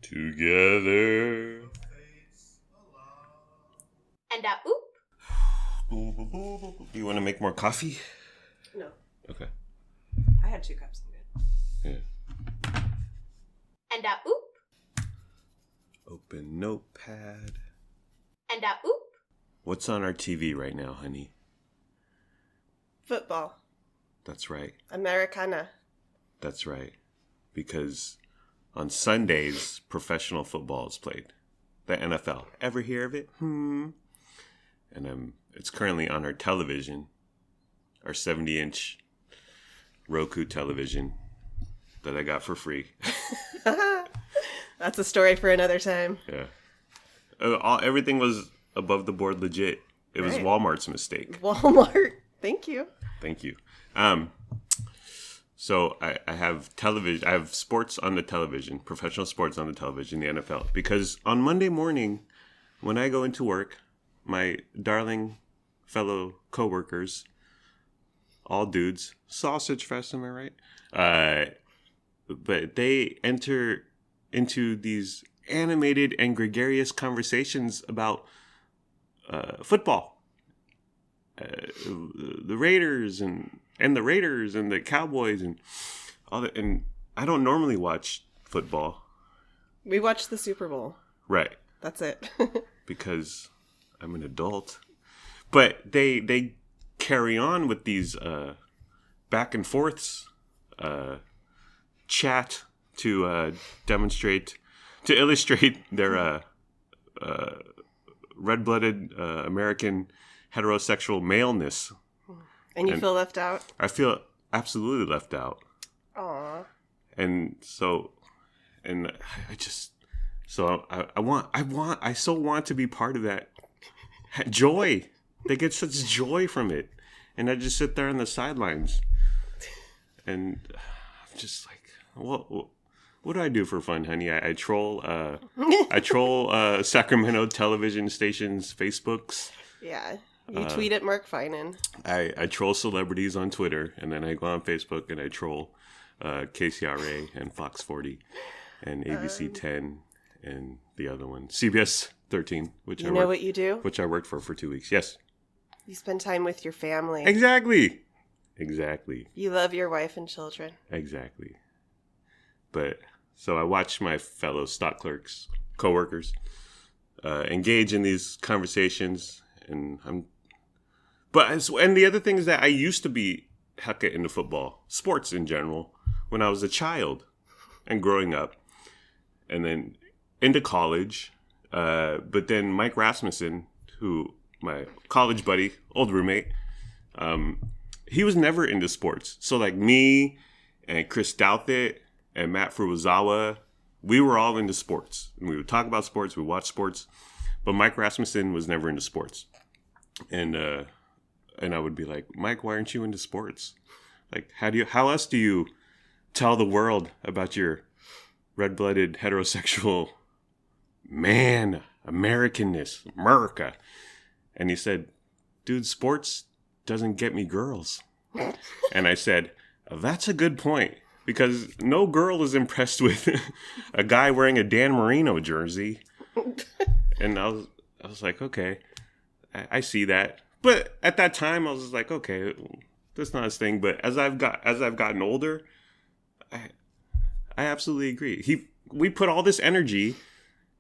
Together. And oop. Do you want to make more coffee? No. Okay. I had 2 cups. I'm good. Yeah. And oop. Open notepad. And oop. What's on our TV right now, honey? Football. That's right. Americana. That's right. Because on Sundays, professional football is played. The NFL. Ever hear of it? And it's currently on our television. Our 70-inch Roku television that I got for free. That's a story for another time. Yeah. Everything was above the board legit. It was Walmart's mistake. Walmart. Thank you. Thank you. So I have television. I have sports on the television, professional sports on the television, the NFL. Because on Monday morning, when I go into work, my darling fellow coworkers, all dudes, sausage fest, am I right? But they enter into these animated and gregarious conversations about football, the Raiders and the Raiders and the Cowboys and all that. And I don't normally watch football. We watched the Super Bowl. Right. That's it. Because I'm an adult. But they carry on with these back and forths, chat to illustrate their red-blooded American heterosexual maleness. And you feel left out? I feel absolutely left out. Aww. And so, I so want to be part of that joy. They get such joy from it. And I just sit there on the sidelines. And I'm just like, what do I do for fun, honey? I troll Sacramento television stations' Facebooks. Yeah. You tweet at Mark Finan. I troll celebrities on Twitter, and then I go on Facebook and I troll KCRA and Fox 40 and ABC 10 and the other one, CBS 13, which what you do? Which I worked for 2 weeks. Yes. You spend time with your family. Exactly. You love your wife and children. Exactly. But so I watch my fellow stock clerks, coworkers, engage in these conversations, and and the other thing is that I used to be hecka into football, sports in general, when I was a child and growing up, and then into college. But then Mike Rasmussen, who my college buddy, old roommate, he was never into sports. So like me and Chris Douthit and Matt Furuzawa, we were all into sports. And we would talk about sports, we watch sports, but Mike Rasmussen was never into sports. And I would be like, Mike, why aren't you into sports? Like, how else do you tell the world about your red-blooded heterosexual man, Americanness, America? And he said, dude, sports doesn't get me girls. And I said, that's a good point, because no girl is impressed with a guy wearing a Dan Marino jersey. And I was like, okay, I see that. But at that time, I was just like, okay, that's not his thing. But as I've gotten older, I absolutely agree. We put all this energy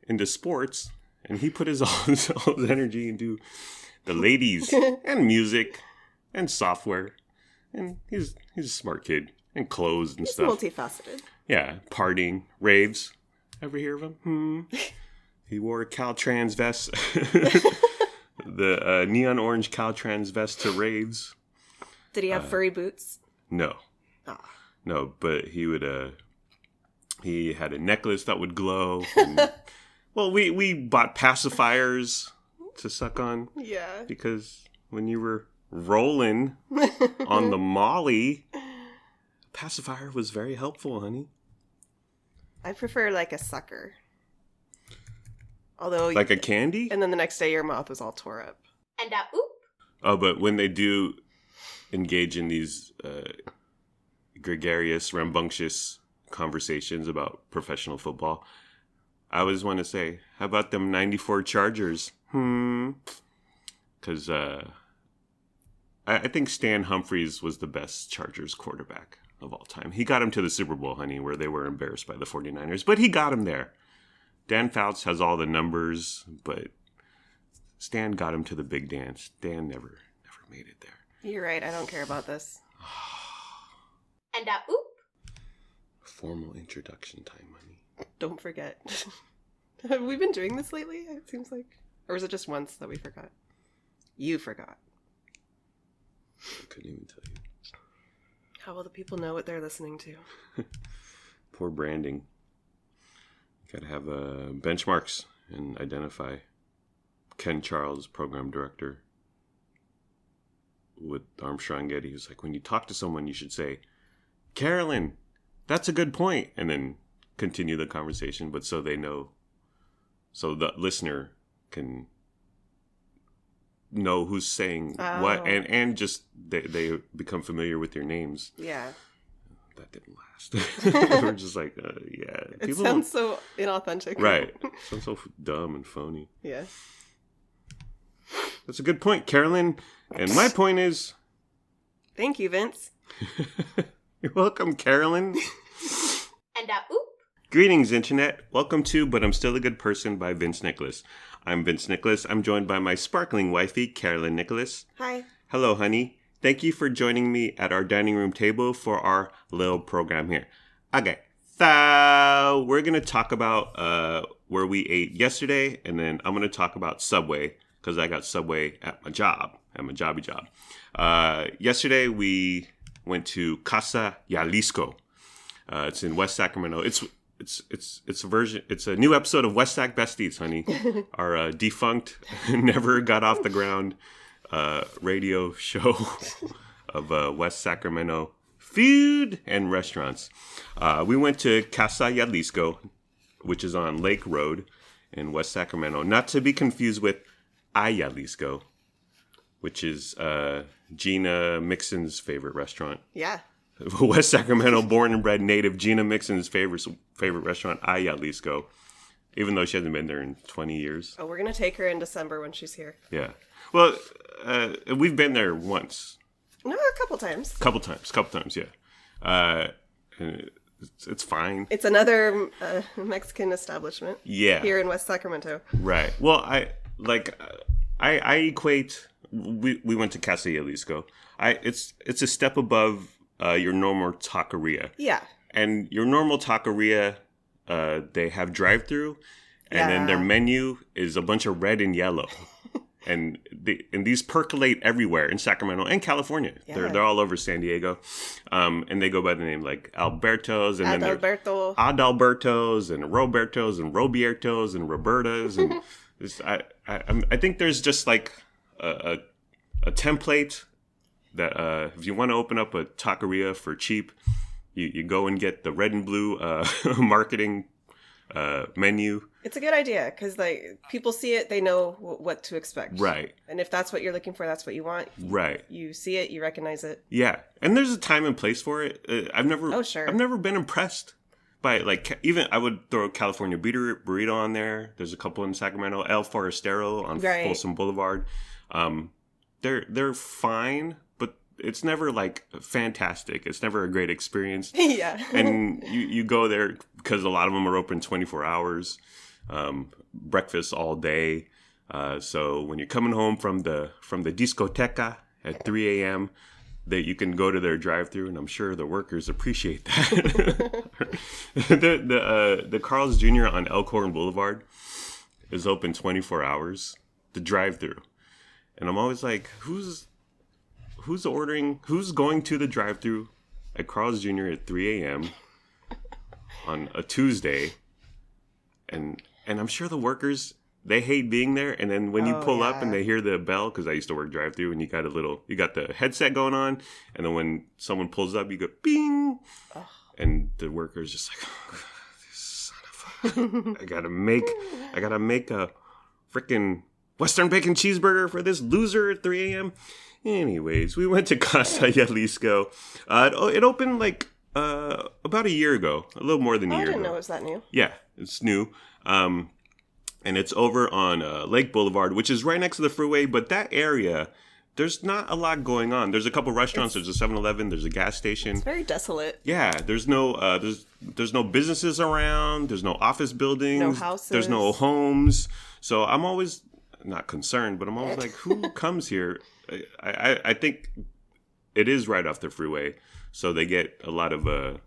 into sports, and he put all his energy into the ladies and music and software. And he's a smart kid, and clothes and stuff. Multifaceted. Yeah, partying, raves. Ever hear of him? He wore a Caltrans vest. The neon orange Caltrans vest to raves. Did he have furry boots? No. Oh. No, but he would. He had a necklace that would glow. And, well, we bought pacifiers to suck on. Yeah. Because when you were rolling on the Molly, pacifier was very helpful, honey. I prefer like a sucker. Although, like a candy? And then the next day your mouth was all tore up. And oop. Oh, but when they do engage in these gregarious, rambunctious conversations about professional football, I always want to say, how about them 94 Chargers? Because I think Stan Humphries was the best Chargers quarterback of all time. He got him to the Super Bowl, honey, where they were embarrassed by the 49ers. But he got him there. Dan Fouts has all the numbers, but Stan got him to the big dance. Dan never made it there. You're right. I don't care about this. And formal introduction time, honey. Don't forget. Have we been doing this lately? It seems like. Or was it just once that we forgot? You forgot. I couldn't even tell you. How will the people know what they're listening to? Poor branding. Got to have benchmarks and identify. Ken Charles, program director with Armstrong Getty, who's like, when you talk to someone, you should say, Carolyn, that's a good point, and then continue the conversation, but so they know, so the listener can know who's saying what, and just they become familiar with your names. Yeah. That didn't last. We're just like, yeah. It sounds so inauthentic. Right. Sounds so dumb and phony. Yeah. That's a good point, Carolyn. And my point is... Thank you, Vince. You're welcome, Carolyn. And Greetings, Internet. Welcome to But I'm Still a Good Person by Vince Nicholas. I'm Vince Nicholas. I'm joined by my sparkling wifey, Carolyn Nicholas. Hi. Hello, honey. Thank you for joining me at our dining room table for our little program here. Okay, so we're going to talk about where we ate yesterday, and then I'm going to talk about Subway, because I got Subway at my job, jobby job. Yesterday, we went to Casa Jalisco. It's in West Sacramento. It's a version. It's a new episode of Sac Best Eats, honey. Our defunct, never got off the ground radio show of West Sacramento food and restaurants. We went to Casa Jalisco, which is on Lake Road in West Sacramento. Not to be confused with Jalisco, which is Gina Mixon's favorite restaurant. Yeah. West Sacramento, born and bred native, Gina Mixon's favorite restaurant, Jalisco, even though she hasn't been there in 20 years. Oh, we're going to take her in December when she's here. Yeah. Well, we've been there once. No, a couple times. Couple times, yeah. It's fine. It's another Mexican establishment. Yeah. Here in West Sacramento. Right. Well, I equate. We went to Casa Jalisco. It's a step above your normal taqueria. Yeah. And your normal taqueria, they have drive-through, and then their menu is a bunch of red and yellow. And these percolate everywhere in Sacramento and California. Yeah. They're all over San Diego, and they go by the name like Alberto's and Adalberto. Adalberto's and Roberto's and Robierto's and Roberta's and I think there's just like a template that if you want to open up a taqueria for cheap, you go and get the red and blue marketing menu. It's a good idea because like people see it, they know what to expect. Right. And if that's what you're looking for, that's what you want. Right. You see it, you recognize it. Yeah, and there's a time and place for it. I've never been impressed by it. Like even I would throw a California burrito on there. There's a couple in Sacramento, El Forastero on Folsom Boulevard. They're fine, but it's never like fantastic. It's never a great experience. Yeah. And you go there because a lot of them are open 24 hours, breakfast all day. So when you're coming home from the discoteca at 3 a.m., that you can go to their drive-thru, and I'm sure the workers appreciate that. the Carl's Jr. on Elkhorn Boulevard is open 24 hours. The drive-thru, and I'm always like, who's going to the drive-thru at Carl's Jr. at 3 a.m. on a Tuesday, and I'm sure the workers, they hate being there. And then when you pull up and they hear the bell, because I used to work drive-thru, and you got the headset going on, and then when someone pulls up, you go bing, and the worker's just like, oh, this son of a, I gotta make a freaking Western bacon cheeseburger for this loser at 3 a.m. Anyways, we went to Casa Jalisco. It opened like About a year ago, a little more than a Oh, I year didn't ago. know it was that new. Yeah, it's new. And it's over on Lake Boulevard, which is right next to the freeway. But that area, there's not a lot going on. There's a couple restaurants. There's a 7-Eleven. There's a gas station. It's very desolate. Yeah, there's no there's no businesses around. There's no office buildings. No houses. There's no homes. So I'm always not concerned, but I'm always like, who comes here? I think it is right off the freeway, so they get a lot of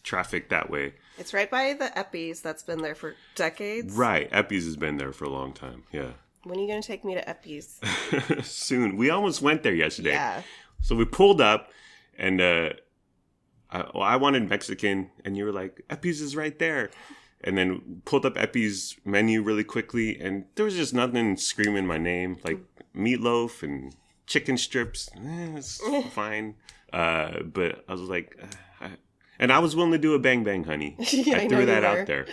traffic that way. It's right by the Eppies that's been there for decades. Right, Eppies has been there for a long time. Yeah. When are you going to take me to Eppies? Soon. We almost went there yesterday. Yeah. So we pulled up, and I wanted Mexican, and you were like, Eppies is right there. And then pulled up Eppies' menu really quickly, and there was just nothing screaming my name, like meatloaf and chicken strips. It's fine. But I was like, and I was willing to do a bang bang, honey. Yeah, I I threw know that you out were. there.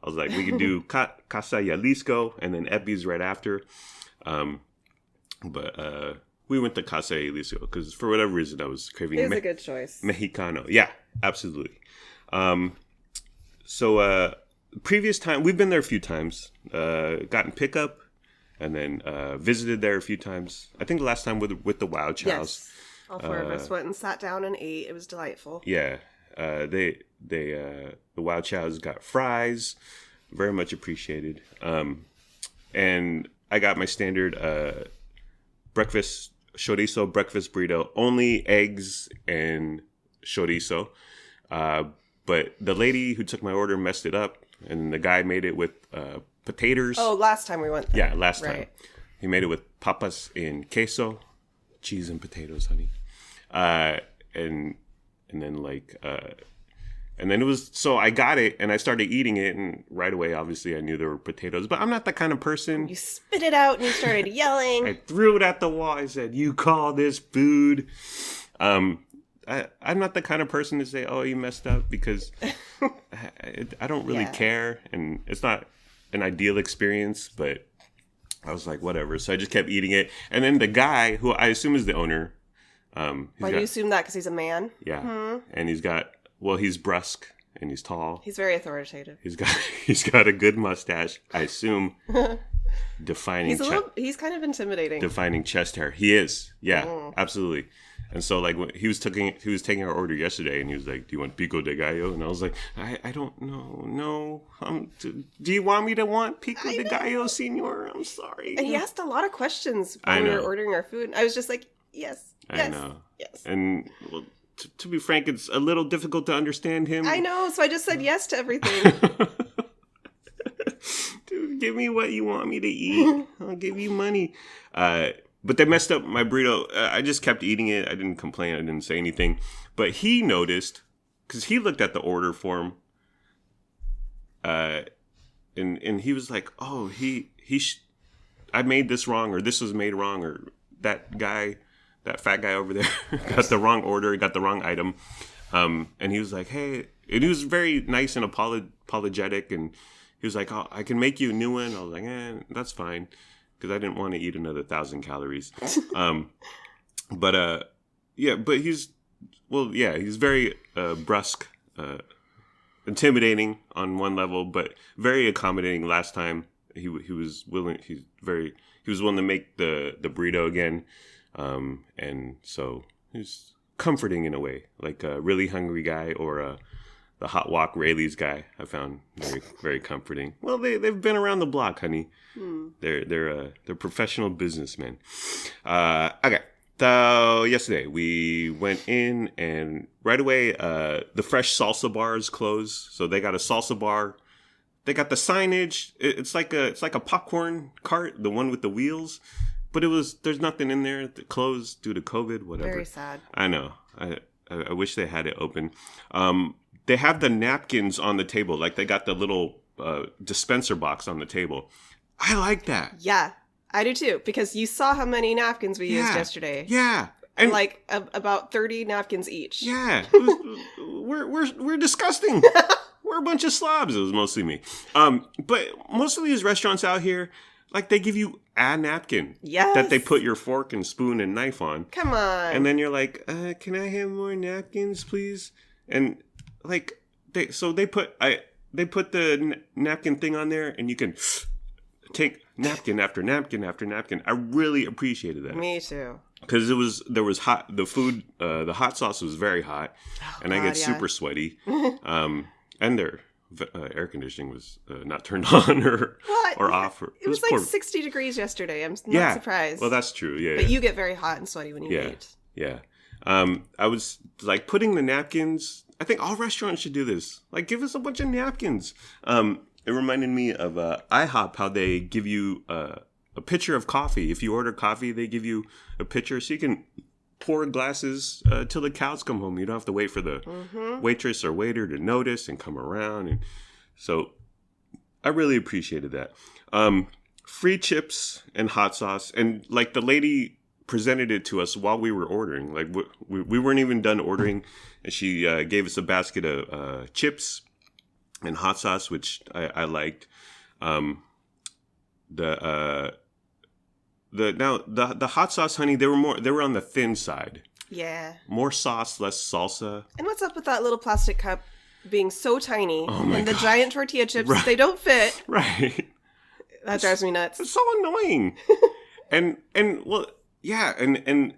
I was like, we could do Casa Jalisco and then Eppies right after. But we went to Casa Jalisco because for whatever reason I was craving It was a good choice. Mexicano. Yeah, absolutely. So previous time, we've been there a few times, gotten pickup and then visited there a few times. I think the last time with the Wow Chows. Yes. All four of us went and sat down and ate. It was delightful. Yeah. The Wow Chows got fries, very much appreciated. And I got my standard breakfast chorizo breakfast burrito, only eggs and chorizo. But the lady who took my order messed it up, and the guy made it with potatoes. Oh, last time we went there. Yeah, last time. Right. He made it with papas and queso, cheese and potatoes, honey. And then it was, so I got it and I started eating it, and right away, obviously, I knew there were potatoes, but I'm not that kind of person. You spit it out and you started yelling. I threw it at the wall. I said, "You call this food?" I'm not the kind of person to say, "Oh, you messed up," because I don't really care, and it's not an ideal experience, but I was like, whatever. So I just kept eating it. And then the guy, who I assume is the owner. Why do you assume that? Because he's a man? Yeah. And he's brusque and he's tall. He's very authoritative. He's got a good mustache. I assume defining He's kind of intimidating. defining chest hair. He is. Yeah, absolutely. And so like when he was taking our order yesterday, and he was like, "Do you want pico de gallo?" And I was like, "I don't know. No. Do you want me to want pico de gallo, senor? I'm sorry." And he asked a lot of questions when we were ordering our food. I was just like, yes. I know. Yes. And well, to be frank, it's a little difficult to understand him. I know, so I just said yes to everything. Dude, give me what you want me to eat. I'll give you money. But they messed up my burrito. I just kept eating it. I didn't complain. I didn't say anything. But he noticed, because he looked at the order form, and he was like, "Oh, I made this wrong, or this was made wrong, or that fat guy over there got the wrong order, got the wrong item." And he was like, "Hey," and he was very nice and apologetic, and he was like, "Oh, I can make you a new one." I was like, "That's fine," because I didn't want to eat another 1,000 calories. But he's very brusque, intimidating on one level, but very accommodating. Last time he was willing to make the burrito again. And so he's comforting in a way, like a really hungry guy or the Hot Walk Rayleigh's guy. I found very, very comforting. Well, they've been around the block, honey. They're professional businessmen. Okay. So yesterday we went in, and right away the fresh salsa bars closed. So they got a salsa bar. They got the signage. It's like a popcorn cart, the one with the wheels. But there's nothing in there. It closed due to COVID, whatever. Very sad. I know. I wish they had it open. They have the napkins on the table. Like they got the little dispenser box on the table. I like that. Yeah, I do too. Because you saw how many napkins we used yesterday. Yeah. And like about 30 napkins each. Yeah. We're disgusting. We're a bunch of slobs. It was mostly me. But most of these restaurants out here, like they give you a napkin that they put your fork and spoon and knife on. Come on. And then you're like, can I have more napkins, please? And like they put the napkin thing on there, and you can take napkin after napkin after napkin. I really appreciated that. Me too. Because there was hot. The food, the hot sauce was very hot, and I get super sweaty. And their air conditioning was not turned on or off. It was like 60 degrees yesterday. I'm not surprised. Well, that's true. Yeah. But you get very hot and sweaty when you eat. Yeah. I was like putting the napkins. I think all restaurants should do this. Like, give us a bunch of napkins. It reminded me of IHOP, how they give you a pitcher of coffee. If you order coffee, they give you a pitcher so you can pour glasses till the cows come home. You don't have to wait for the waitress or waiter to notice and come around. And so I really appreciated that. Free chips and hot sauce. And like the lady presented it to us while we were ordering. Like we weren't even done ordering. And she gave us a basket of chips and hot sauce, which I liked. The hot sauce, honey, they were on the thin side. Yeah. More sauce, less salsa. And what's up with that little plastic cup being so tiny? Oh my and the God. giant tortilla chips, they don't fit. Right. That drives me nuts. It's so annoying. and well, yeah, and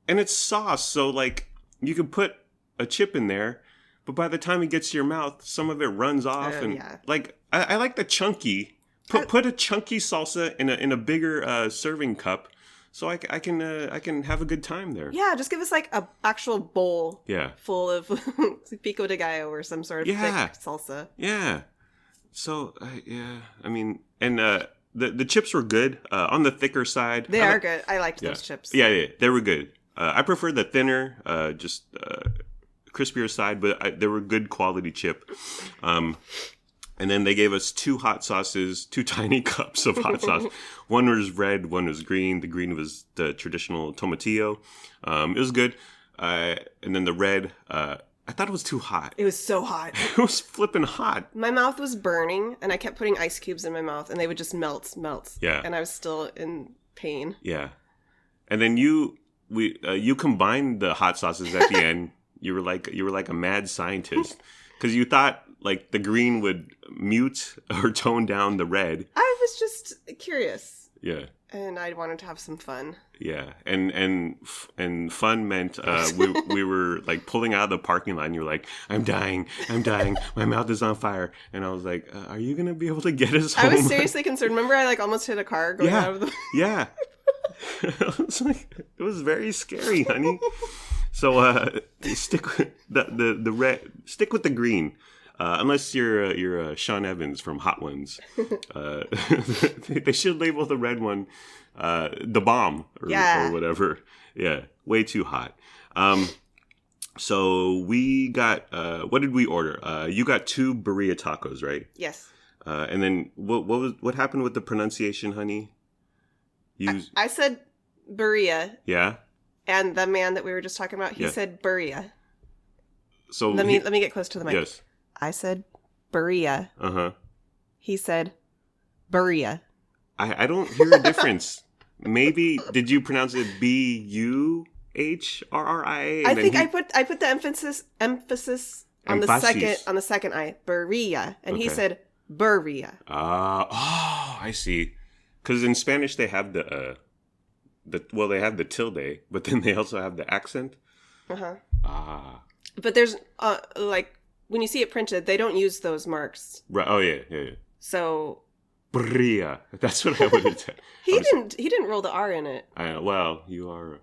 it's sauce, so like you can put a chip in there, but by the time it gets to your mouth, some of it runs off, and like I like the chunky. Put a chunky salsa in a bigger serving cup, so I can have a good time there. Yeah, just give us like a actual bowl. Yeah. Full of pico de gallo or some sort of thick salsa. Yeah. So I mean, and the chips were good on the thicker side. They are good. I liked those chips. Yeah, they were good. I prefer the thinner, just crispier side, but they were good quality chip. And then they gave us 2 hot sauces, 2 tiny cups of hot sauce. One was red, one was green. The green was the traditional tomatillo. It was good. And then the red, I thought it was too hot. It was so hot. It was flipping hot. My mouth was burning, and I kept putting ice cubes in my mouth, and they would just melt. Yeah. And I was still in pain. Yeah. And then you combined the hot sauces at the end. You were like a mad scientist because you thought like the green would mute or tone down the red. I was just curious. Yeah. And I wanted to have some fun. Yeah. And fun meant we were like pulling out of the parking lot, and you were like, I'm dying. My mouth is on fire. And I was like, are you going to be able to get us home? I was seriously concerned. Remember I like almost hit a car going out of the... Yeah. It was very scary, honey. So stick with the red. Stick with the green. Unless you're Sean Evans from Hot Ones, they should label the red one the bomb or whatever. Yeah, way too hot. So we got what did we order? You got 2 birria tacos, right? Yes. And then what happened with the pronunciation, honey? I said birria. Yeah. And the man that we were just talking about, he said birria. So let me get close to the mic. Yes. I said birria. Uh-huh. He said birria. I don't hear a difference. Maybe did you pronounce it Burrria? I think I put the emphasis on the second I, birria, and he said birria. I see. Because in Spanish they have they have the tilde, but then they also have the accent. But there's like when you see it printed, they don't use those marks. Right. Oh yeah. So Burrilla. That's what I would have said. He didn't roll the R in it. Well, you are.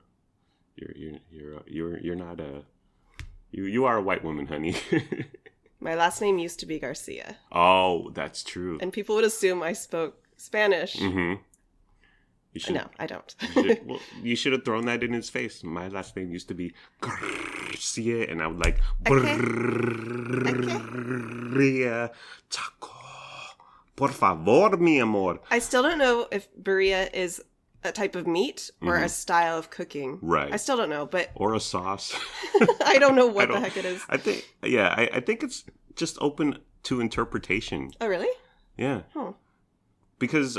You're not a. You are a white woman, honey. My last name used to be Garcia. Oh, that's true. And people would assume I spoke Spanish. Mm-hmm. No, I don't. You should have thrown that in his face. My last name used to be Garcia, and I would like Burrilla Taco. Por favor, mi amor. I still don't know if birria is a type of meat or a style of cooking. Right. I still don't know, but or a sauce. I don't know what the heck it is. I think I think it's just open to interpretation. Oh, really? Yeah. Oh. Because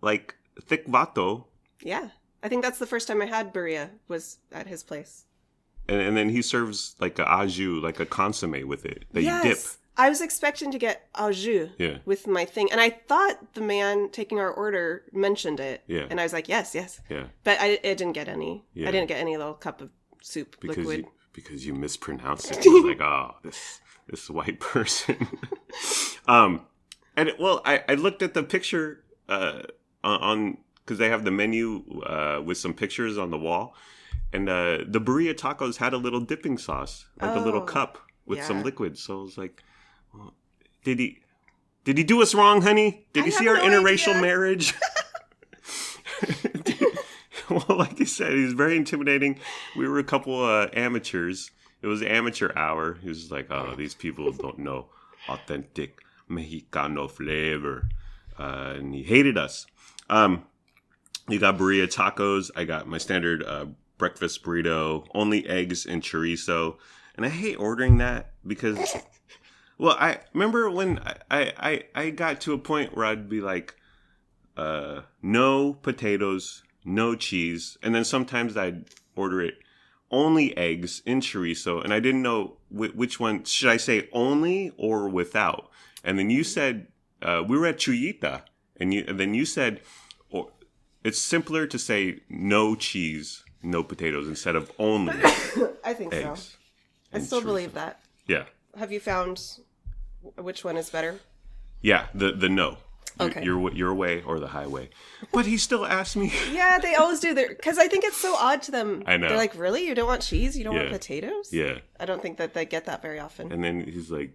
like thick vato. Yeah. I think that's the first time I had birria was at his place. and then he serves like a au jus, like a consomme with it that you dip. I was expecting to get au jus with my thing. And I thought the man taking our order mentioned it. Yeah. And I was like, yes. Yeah. But I didn't get any. Yeah. I didn't get any little cup of soup liquid. Because you mispronounced it. I was like, oh, this white person. I looked at the picture on because they have the menu with some pictures on the wall. And the burrito tacos had a little dipping sauce, like a little cup with some liquid. So I was like, well, did he do us wrong, honey? Did he see our interracial marriage? Well, like you said, he was very intimidating. We were a couple amateurs. It was amateur hour. He was like, oh, these people don't know authentic Mexicano flavor. And he hated us. You got burrito tacos. I got my standard breakfast burrito, only eggs and chorizo. And I hate ordering that because, well, I remember when I got to a point where I'd be like, no potatoes, no cheese. And then sometimes I'd order it only eggs in chorizo. And I didn't know which one, should I say only or without? And then you said, we were at Chuyita. And then you said, it's simpler to say no cheese, no potatoes instead of only I think eggs so. I still believe that. Yeah. Have you found which one is better? Yeah, the no. Okay. Your way or the highway. But he still asked me. Yeah, they always do. Because I think it's so odd to them. I know. They're like, really? You don't want cheese? You don't want potatoes? Yeah. I don't think that they get that very often. And then he's like,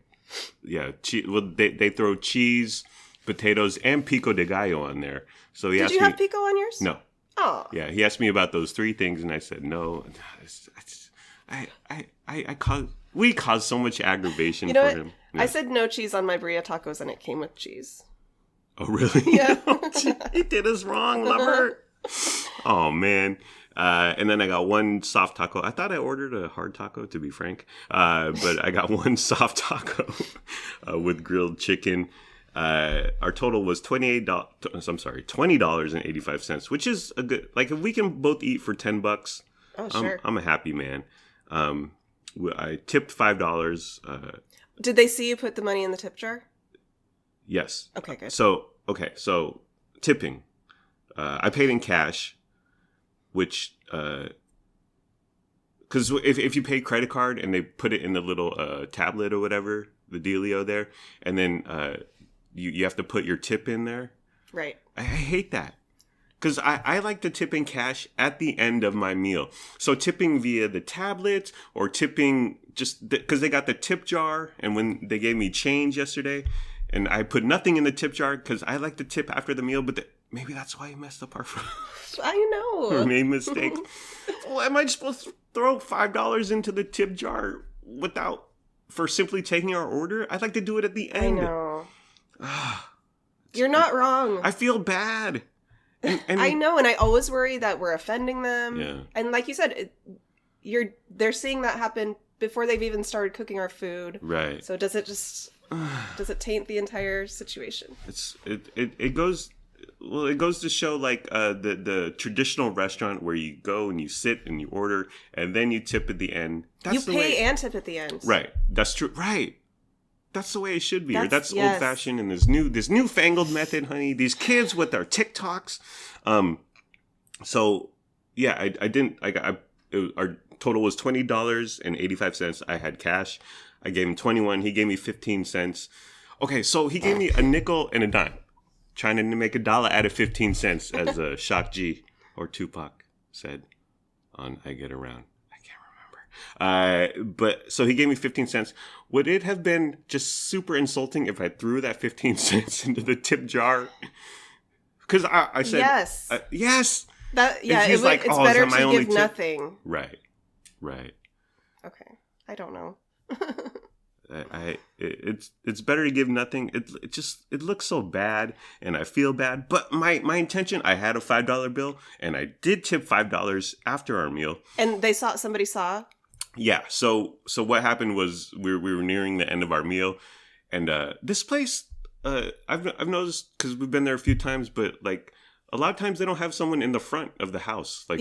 yeah, well, they throw cheese, potatoes, and pico de gallo on there. So he asked me. Did you have pico on yours? No. Oh. Yeah, he asked me about those three things, and I said no. We caused so much aggravation for him. Yeah. I said no cheese on my burrito tacos, and it came with cheese. Oh, really? Yeah. He did us wrong, lover. Oh, man. And then I got one soft taco. I thought I ordered a hard taco, to be frank. But I got one soft taco with grilled chicken. Our total was $20.85, which is a good, like, if we can both eat for $10, sure. I'm a happy man. I tipped $5. Did they see you put the money in the tip jar? Yes. Okay, good. So tipping. I paid in cash, which, because if you pay credit card and they put it in the little tablet or whatever, the dealio there, and then you have to put your tip in there. Right. I hate that. Because I like to tip in cash at the end of my meal. So tipping via the tablet or tipping just because they got the tip jar. And when they gave me change yesterday and I put nothing in the tip jar because I like to tip after the meal. But maybe that's why you messed up our food. I know. We made mistakes. Well, am I supposed to throw $5 into the tip jar for simply taking our order? I'd like to do it at the end. I know. You're not wrong. I feel bad. And I know, and I always worry that we're offending them. Yeah. And like you said, they're seeing that happen before they've even started cooking our food. Right. So does it taint the entire situation? It goes to show like the traditional restaurant where you go and you sit and you order and then you tip at the end. You pay and tip at the end. Right. That's true. Right. That's the way it should be. That's old fashioned, and this newfangled method, honey. These kids with their TikToks. So yeah, our total was $20.85. I had cash. I gave him 21. He gave me 15 cents. Okay, so he gave me a nickel and a dime, trying to make $1 out of 15 cents, as Shock G or Tupac said on "I Get Around." But so he gave me 15 cents. Would it have been just super insulting if I threw that 15 cents into the tip jar? Because I said yes. Yes. It's better to give nothing. Right. Okay. I don't know. It's better to give nothing. It looks so bad, and I feel bad. But my intention, I had a $5 bill, and I did tip $5 after our meal. And somebody saw. Yeah. So what happened was we were nearing the end of our meal, and this place I've noticed because we've been there a few times, but like a lot of times they don't have someone in the front of the house, like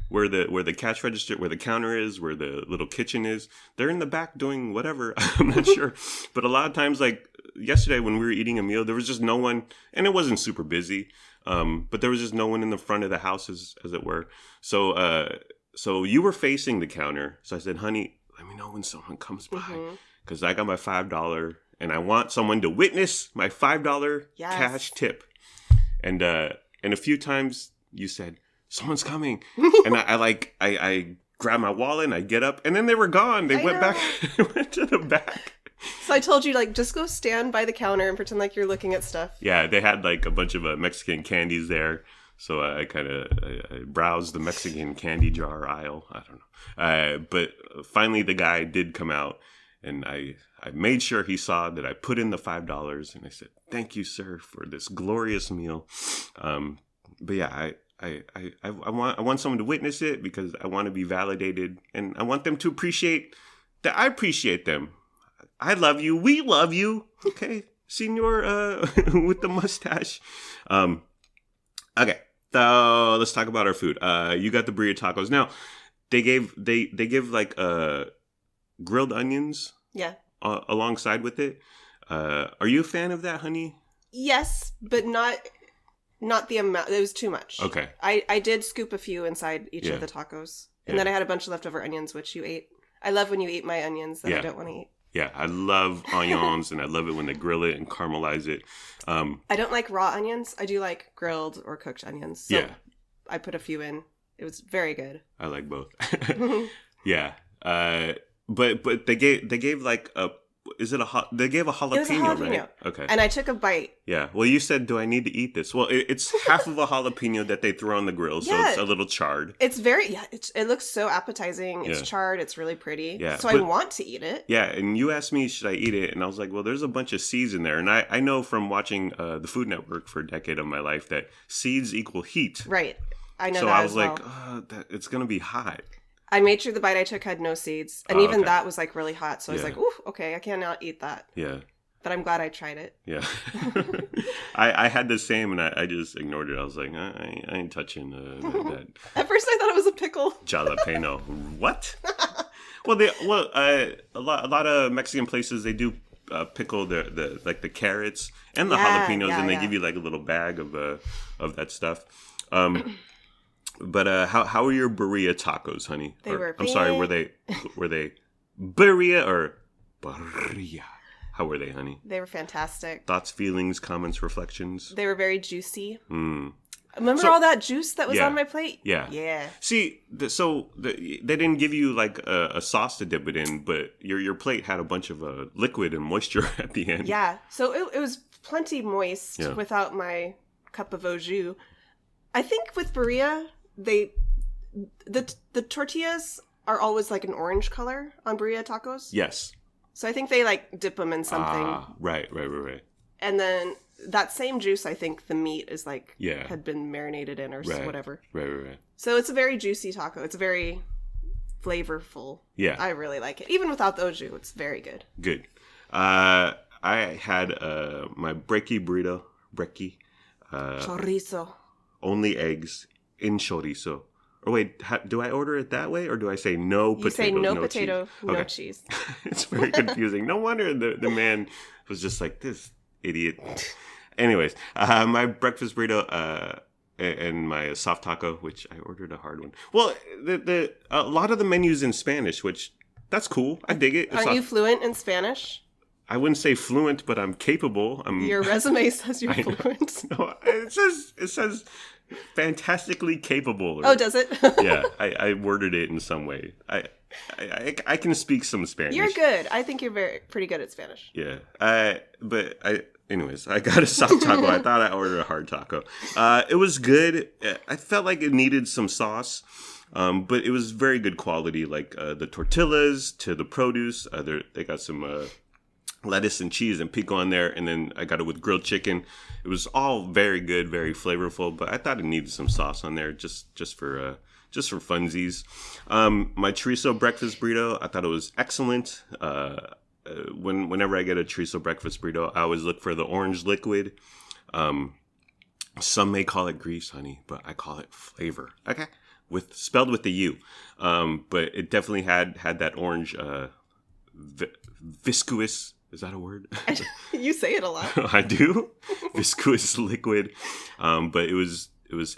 where the cash register, where the counter is, where the little kitchen is. They're in the back doing whatever. I'm not sure, but a lot of times, like yesterday when we were eating a meal, there was just no one, and it wasn't super busy. But there was just no one in the front of the house, as it were. So you were facing the counter. So I said, honey, let me know when someone comes by, because I got my $5 and I want someone to witness my $5 cash tip. And a few times you said, someone's coming. And I grabbed my wallet and I get up, and then they were gone. They went to the back. So I told you, like, just go stand by the counter and pretend like you're looking at stuff. Yeah, they had like a bunch of Mexican candies there. So I kind of browsed the Mexican candy jar aisle. I don't know. But finally the guy did come out, and I made sure he saw that I put in the $5, and I said, thank you, sir, for this glorious meal. But yeah, I want someone to witness it, because I want to be validated, and I want them to appreciate that I appreciate them. I love you. We love you. Okay, senor with the mustache. Okay, so let's talk about our food. You got the burrito tacos. Now, they give like grilled onions. Yeah. Alongside with it. Are you a fan of that, honey? Yes, but not the amount. It was too much. Okay. I did scoop a few inside each of the tacos, and then I had a bunch of leftover onions, which you ate. I love when you eat my onions that I don't want to eat. Yeah, I love onions, and I love it when they grill it and caramelize it. I don't like raw onions. I do like grilled or cooked onions. So I put a few in. It was very good. I like both. Yeah. But they gave like a, they gave a jalapeno, it was a jalapeno, right? Okay. And I took a bite. Yeah. Well, you said, do I need to eat this? Well, it's half of a jalapeno that they throw on the grill, so it's a little charred. It's very, it looks so appetizing. It's charred. It's really pretty. Yeah. So I want to eat it. Yeah. And you asked me, should I eat it? And I was like, well, there's a bunch of seeds in there. And I know from watching the Food Network for a decade of my life that seeds equal heat. Right. I know so that I was as like, well. it's going to be hot. I made sure the bite I took had no seeds. And even that was like really hot. So I was like, ooh, okay, I cannot eat that. Yeah. But I'm glad I tried it. Yeah. I had the same, and I just ignored it. I was like, I ain't touching that. At first I thought it was a pickle. Jalapeno. What? Well, a lot of Mexican places, they do pickle the carrots and the jalapenos, and they give you like a little bag of that stuff. But how were your birria tacos, honey? I'm sorry, were they birria or birria? How were they, honey? They were fantastic. Thoughts, feelings, comments, reflections? They were very juicy. Remember all that juice that was on my plate? Yeah. Yeah. See, they didn't give you like a sauce to dip it in, but your plate had a bunch of liquid and moisture at the end. Yeah. So it was plenty moist without my cup of au jus. I think with birria, the tortillas are always like an orange color on burrito tacos. Yes. So I think they like dip them in something. Right. And then that same juice, I think the meat is like had been marinated in or whatever. Right. So it's a very juicy taco. It's very flavorful. Yeah. I really like it. Even without the au jus, it's very good. Good. I had my brekkie burrito. Chorizo. Only eggs in chorizo. Or wait, do I order it that way, or do I say no potatoes, say no potato, cheese? no cheese. It's very confusing. No wonder the man was just like, this idiot. Anyways, my breakfast burrito and my soft taco, which I ordered a hard one. Well, a lot of the menus in Spanish, which that's cool. I dig it. Are you fluent in Spanish? I wouldn't say fluent, but I'm capable. Your resume says you're fluent. No, it says fantastically capable. Does it? Yeah, I worded it in some way. I can speak some Spanish. You're good. I think you're pretty good at Spanish. Yeah. Anyways, I got a soft taco. I thought I ordered a hard taco. It was good. I felt like it needed some sauce. But it was very good quality, like the tortillas to the produce. They got some lettuce and cheese and pico on there, and then I got it with grilled chicken. It was all very good, very flavorful, but I thought it needed some sauce on there just for funsies. My chorizo breakfast burrito, I thought it was excellent. Whenever I get a chorizo breakfast burrito, I always look for the orange liquid. Some may call it grease, honey, but I call it flavor. Okay, spelled with the U. But it definitely had that orange viscous. Is that a word? You say it a lot. I do. Viscous liquid. But it was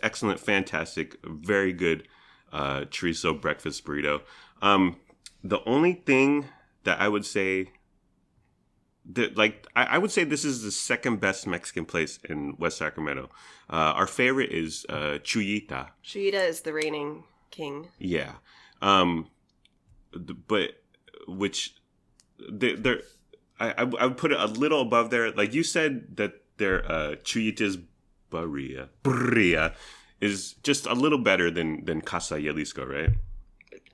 excellent, fantastic, very good chorizo breakfast burrito. The only thing that I would say that, like, I would say this is the second best Mexican place in West Sacramento. Our favorite is Chuyita. Chuyita is the reigning king. Yeah. But which they're I would put it a little above there. Like you said that their Chuyita's burrilla is just a little better than Casa Jalisco, right?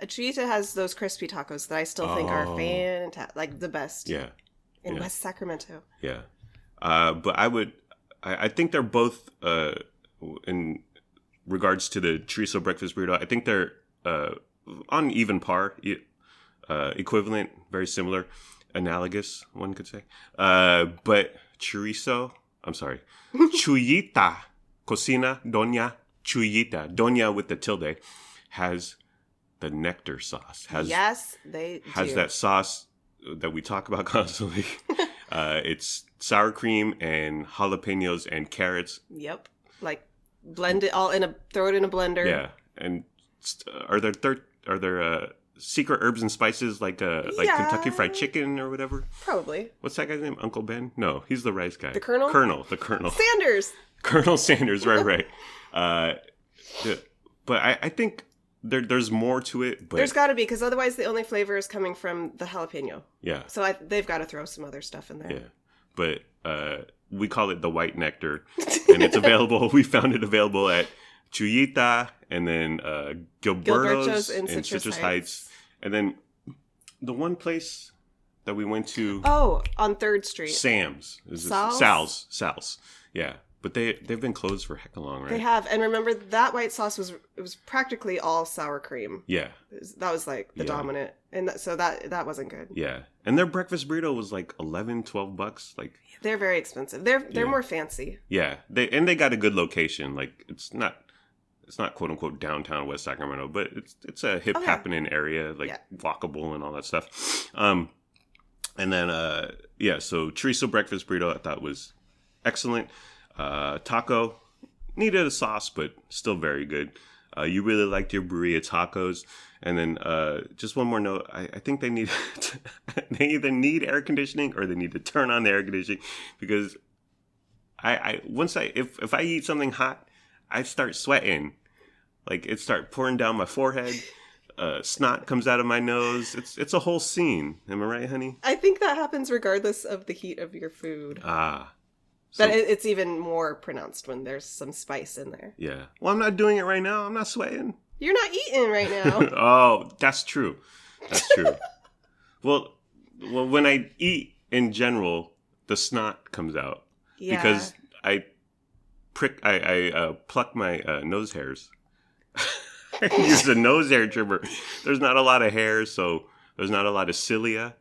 Chuyita has those crispy tacos that I still think are fantastic, like the best. Yeah. In West Sacramento. Yeah. But I think they're both, in regards to the chorizo breakfast burrito, I think they're on even par, equivalent, very similar, analogous, one could say. But Chuyita, Cocina Doña Chuyita, Doña with the tilde, has the nectar sauce. Yes, they has do. That sauce that we talk about constantly. It's sour cream and jalapenos and carrots. Yep. Like blend it all throw it in a blender. Yeah. And are there secret herbs and spices like Kentucky Fried Chicken or whatever? Probably. What's that guy's name? Uncle Ben? No, he's the rice guy. The Colonel? The Colonel. Sanders. Colonel Sanders, right. But I think there's more to it. But there's got to be, because otherwise the only flavor is coming from the jalapeno. Yeah. So they've got to throw some other stuff in there. Yeah. But we call it the white nectar, and it's available. We found it available at Chuyita, and then Gilberto's in Citrus Heights. And then the one place that we went to. Oh, on 3rd Street. Sam's. Sal's. Yeah. But they've been closed for hecka long, right? They have. And remember, that white sauce was practically all sour cream. Yeah. That was like the dominant. And so that wasn't good. Yeah. And their breakfast burrito was like $11-12. Like, they're very expensive. They're more fancy. Yeah. They got a good location. Like, it's not quote unquote downtown West Sacramento, but it's a hip happening area, like walkable and all that stuff. And then so chorizo breakfast burrito I thought was excellent. Taco needed a sauce, but still very good. You really liked your burrito tacos. And then just one more note, I think they either need air conditioning or they need to turn on the air conditioning, because if I eat something hot, I start sweating. Like, it start pouring down my forehead. Snot comes out of my nose. It's a whole scene. Am I right, honey? I think that happens regardless of the heat of your food. So, but it's even more pronounced when there's some spice in there. Yeah. Well, I'm not doing it right now. I'm not sweating. You're not eating right now. Oh, that's true. Well, when I eat in general, the snot comes out. Yeah. Because I pluck my nose hairs. I use a nose hair trimmer. There's not a lot of hair, so there's not a lot of cilia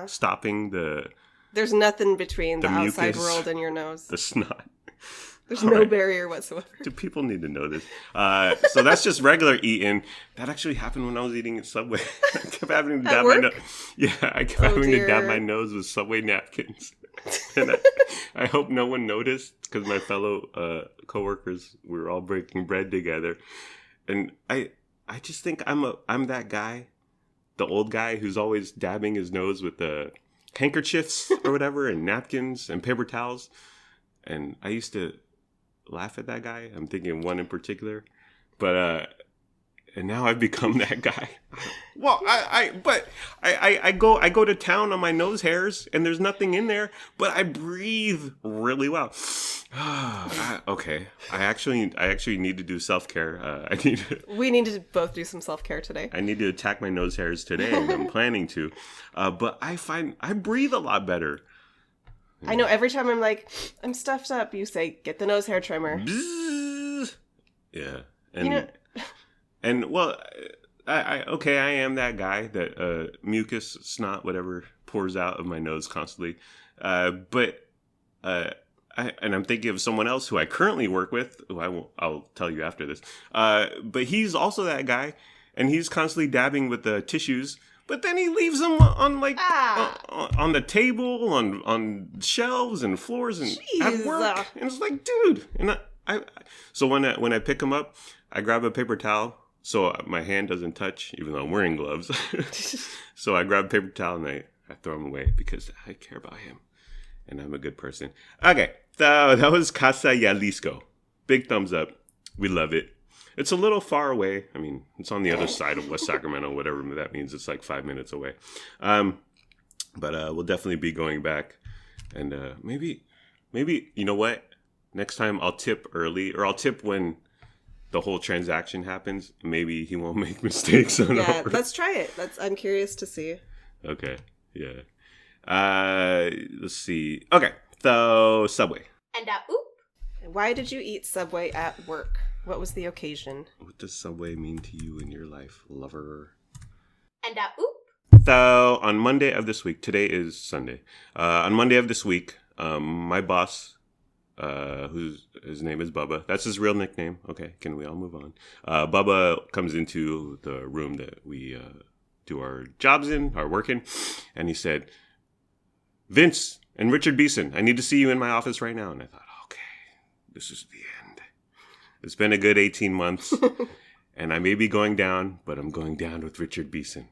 stopping the... There's nothing between the outside world and your nose. The snot. There's no barrier whatsoever. Do people need to know this? So that's just regular eating. That actually happened when I was eating at Subway. I kept having to dab my nose. Yeah, I kept having to dab my nose with Subway napkins. And I hope no one noticed, because my fellow coworkers, we were all breaking bread together. And I just think I'm that guy, the old guy who's always dabbing his nose with the handkerchiefs or whatever, and napkins and paper towels. And I used to laugh at that guy. I'm thinking one in particular, but and now I've become that guy. Well, I go to town on my nose hairs, and there's nothing in there, but I breathe really well. Okay, I actually need to do self-care. We need to both do some self-care today. I need to attack my nose hairs today, and I'm planning to. But I find I breathe a lot better. I know, every time I'm like, I'm stuffed up, you say, get the nose hair trimmer. Bzzz. Yeah. And well, I am that guy that mucus, snot, whatever, pours out of my nose constantly. But I'm thinking of someone else who I currently work with, I'll tell you after this. But he's also that guy, and he's constantly dabbing with the tissues. But then he leaves them on on the table, on shelves and floors and at work. And it's like, dude. And so when I pick them up, I grab a paper towel so my hand doesn't touch, even though I'm wearing gloves. So I grab a paper towel and I throw them away because I care about him. And I'm a good person. Okay, so that was Casa Jalisco. Big thumbs up. We love it. It's a little far away. I mean, it's on the other side of West Sacramento, whatever that means. It's like 5 minutes away. But we'll definitely be going back. And maybe, you know what? Next time I'll tip early, or I'll tip when the whole transaction happens. Maybe he won't make mistakes. Yeah, let's try it. I'm curious to see. Okay, yeah. Let's see. Okay, so Subway. And why did you eat Subway at work? What was the occasion? What does Subway mean to you in your life, lover? And So on Monday of this week, today is Sunday. On Monday of this week, my boss, his name is Bubba. That's his real nickname. Okay, can we all move on? Bubba comes into the room that we do our jobs in, our work in, and he said, "Vince and Richard Beeson, I need to see you in my office right now." And I thought, okay, this is the end. It's been a good 18 months, and I may be going down, but I'm going down with Richard Beeson,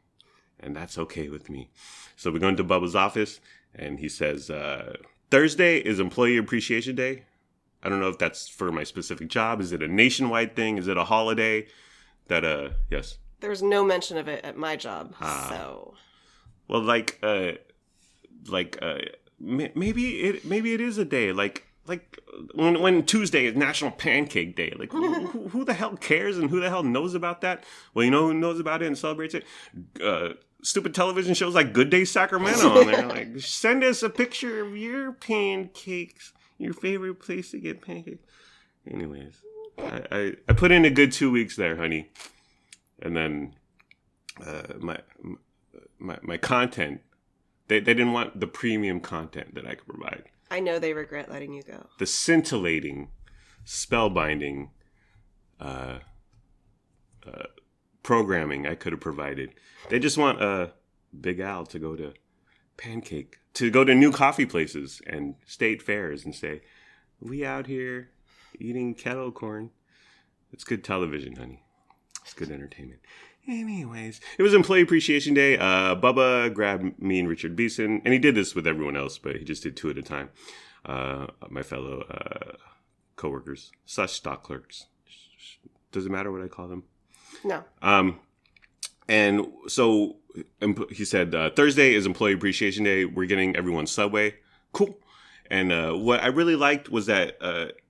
and that's okay with me. So we go into Bubba's office, and he says, Thursday is Employee Appreciation Day. I don't know if that's for my specific job. Is it a nationwide thing? Is it a holiday? Yes. There's no mention of it at my job, so. Well, maybe it is a day. Like when Tuesday is National Pancake Day. Like who the hell cares and who the hell knows about that? Well, you know who knows about it and celebrates it? Stupid television shows like Good Day Sacramento on there. Like, send us a picture of your pancakes, your favorite place to get pancakes. Anyways, I put in a good 2 weeks there, honey, and then my content. They didn't want the premium content that I could provide. I know they regret letting you go. The scintillating, spellbinding programming I could have provided. They just want Big Al to go to new coffee places and state fairs and say, "We out here eating kettle corn." It's good television, honey. It's good entertainment. Anyways, it was Employee Appreciation Day. Bubba grabbed me and Richard Beeson, and he did this with everyone else, but he just did 2 at a time. My fellow coworkers, / stock clerks. Does it matter what I call them? No. And so he said, Thursday is Employee Appreciation Day. We're getting everyone Subway. Cool. And what I really liked was that,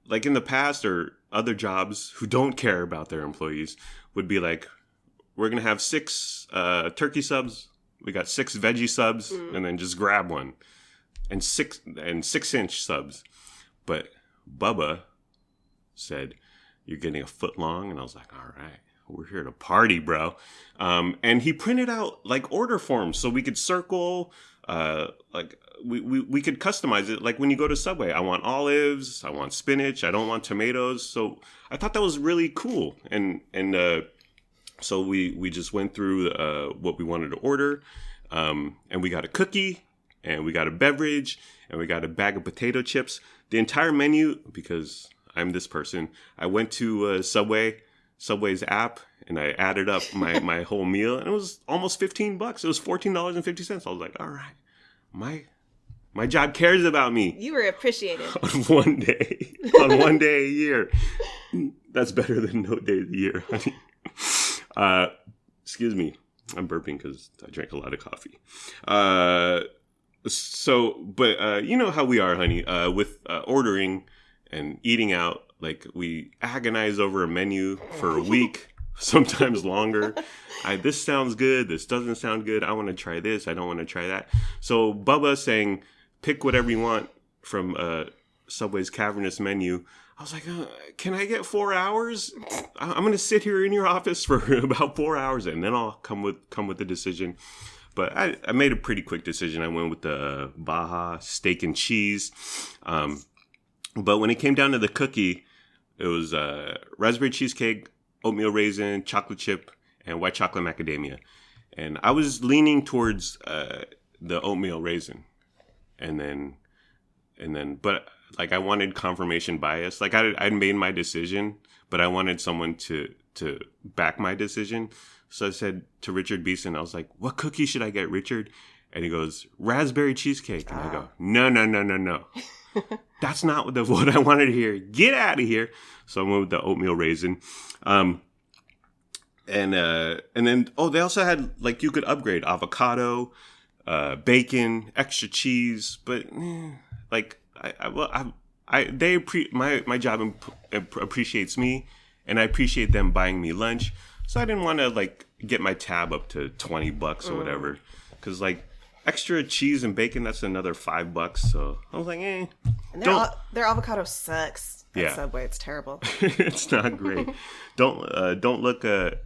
like in the past or other jobs who don't care about their employees would be like, we're going to have 6 turkey subs. We got 6 veggie subs, and then just grab one. And 6-inch subs. But Bubba said, "You're getting a foot long." And I was like, all right, we're here to party, bro. And he printed out like order forms so we could circle, we could customize it. Like when you go to Subway, I want olives, I want spinach, I don't want tomatoes. So I thought that was really cool. And so we just went through what we wanted to order, and we got a cookie, and we got a beverage, and we got a bag of potato chips. The entire menu, because I'm this person, I went to Subway's app, and I added up my whole meal, and it was almost $15. It was $14.50. I was like, all right, my job cares about me. You were appreciated. On one day a year. That's better than no day of the year, honey. Excuse me. I'm burping because I drank a lot of coffee. But you know how we are, honey, with ordering and eating out. Like, we agonize over a menu for a week, sometimes longer. This sounds good. This doesn't sound good. I want to try this. I don't want to try that. So Bubba saying, pick whatever you want from Subway's cavernous menu. I was like, can I get 4 hours? I'm going to sit here in your office for about 4 hours, and then I'll come with the decision. But I made a pretty quick decision. I went with the Baja steak and cheese. But when it came down to the cookie, it was raspberry cheesecake, oatmeal raisin, chocolate chip, and white chocolate macadamia. And I was leaning towards the oatmeal raisin. And then, but like I wanted confirmation bias. Like I'd made my decision, but I wanted someone to back my decision. So I said to Richard Beeson, I was like, what cookie should I get, Richard? And he goes, raspberry cheesecake. And I go, no. That's not what I wanted to hear. Get out of here. So I went with the oatmeal raisin. And then, they also had, like, you could upgrade avocado, bacon, extra cheese, but like, my job appreciates me, and I appreciate them buying me lunch. So I didn't want to, like, get my tab up to $20 or whatever. Because, like, extra cheese and bacon, that's another $5. So I was like, And their avocado sucks at Subway. It's terrible. It's not great. Don't look a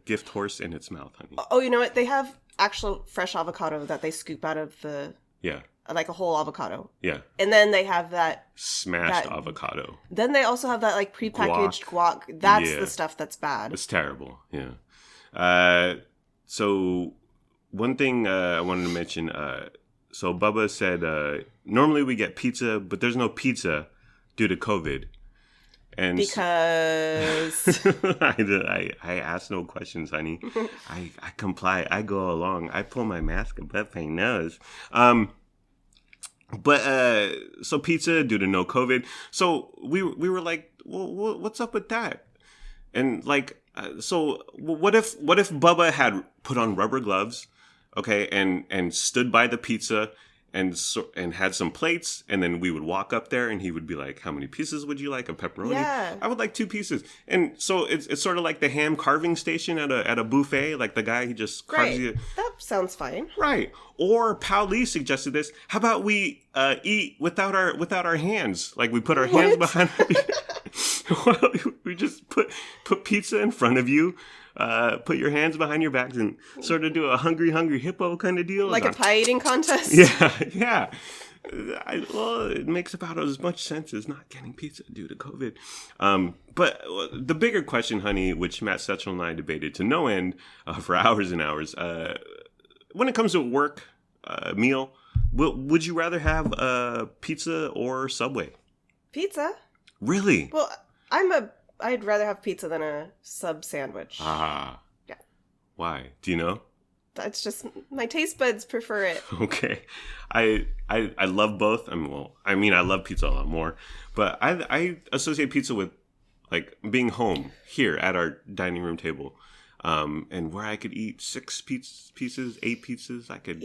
gift horse in its mouth, honey. Oh, you know what? They have actual fresh avocado that they scoop out of the... Yeah. Like a whole avocado. Yeah. And then they have that... Smashed avocado. Then they also have that, like, prepackaged guac. That's the stuff that's bad. It's terrible. Yeah. So one thing I wanted to mention, so Bubba said, normally we get pizza, but there's no pizza due to COVID. And because I ask no questions, honey. I comply. I go along. I pull my mask above my nose. But so pizza due to no COVID. So we were like, well, what's up with that? And like, so what if Bubba had put on rubber gloves, okay, and stood by the pizza and had some plates, and then we would walk up there, and he would be like, "How many pieces would you like of pepperoni?" Yeah. I would like 2 pieces. And so it's sort of like the ham carving station at a buffet, like the guy he just carves you. That sounds fine. Right. Or Pao Lee suggested this. How about we eat without our hands? Like we put our hands behind. We just put pizza in front of you. Put your hands behind your backs and sort of do a hungry hippo kind of deal. Like a pie eating contest? Yeah. Well, it makes about as much sense as not getting pizza due to COVID. But the bigger question, honey, which Matt Setchell and I debated to no end for hours and hours, when it comes to work meal, would you rather have pizza or Subway? Pizza. Really? Well, I'd rather have pizza than a sub sandwich. Ah. Yeah. Why? Do you know? That's just my taste buds prefer it. Okay. I love both. I mean, I love pizza a lot more, but I associate pizza with like being home here at our dining room table. And where I could eat 6 pieces, 8 pizzas. I could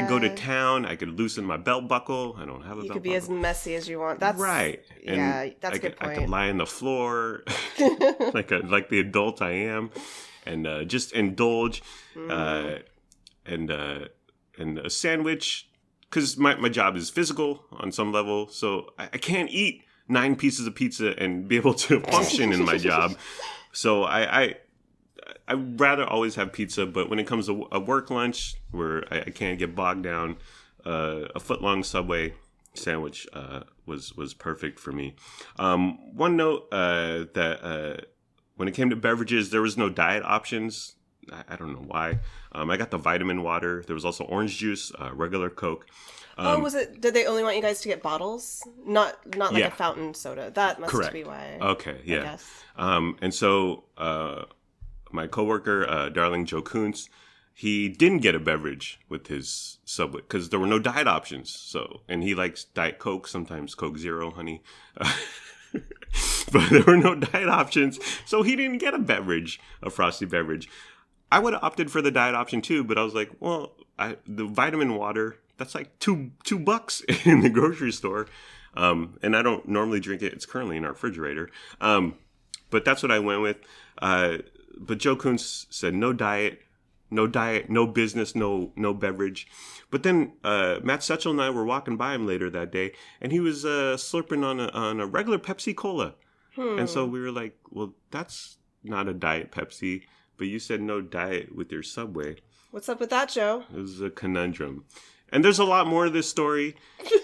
go to town. I could loosen my belt buckle. I don't have a belt buckle. You could be as messy as you want. That's right. And that's a good point. I could lie on the floor like the adult I am, and just indulge. And a sandwich, because my job is physical on some level, so I can't eat 9 pieces of pizza and be able to function in my job. So I'd rather always have pizza, but when it comes to a work lunch where I can't get bogged down, a foot-long Subway sandwich was perfect for me. One note that when it came to beverages, there was no diet options. I don't know why. I got the vitamin water. There was also orange juice, regular Coke. Was it? Did they only want you guys to get bottles, not like a fountain soda? That must be why. Okay, yeah. I guess. And so my coworker, darling Joe Kuntz, he didn't get a beverage with his Subway because there were no diet options. So, and he likes Diet Coke, sometimes Coke Zero, honey. But there were no diet options, so he didn't get a frosty beverage. I would have opted for the diet option too, but I was like, well, the vitamin water, that's like $2 in the grocery store. And I don't normally drink it. It's currently in our refrigerator. But that's what I went with. But Joe Kuntz said no diet, no business, no beverage. But then Matt Setchell and I were walking by him later that day, and he was slurping on a regular Pepsi Cola. And so we were like, well, that's not a diet Pepsi, but you said no diet with your Subway. What's up with that, Joe? It was a conundrum. And there's a lot more of this story,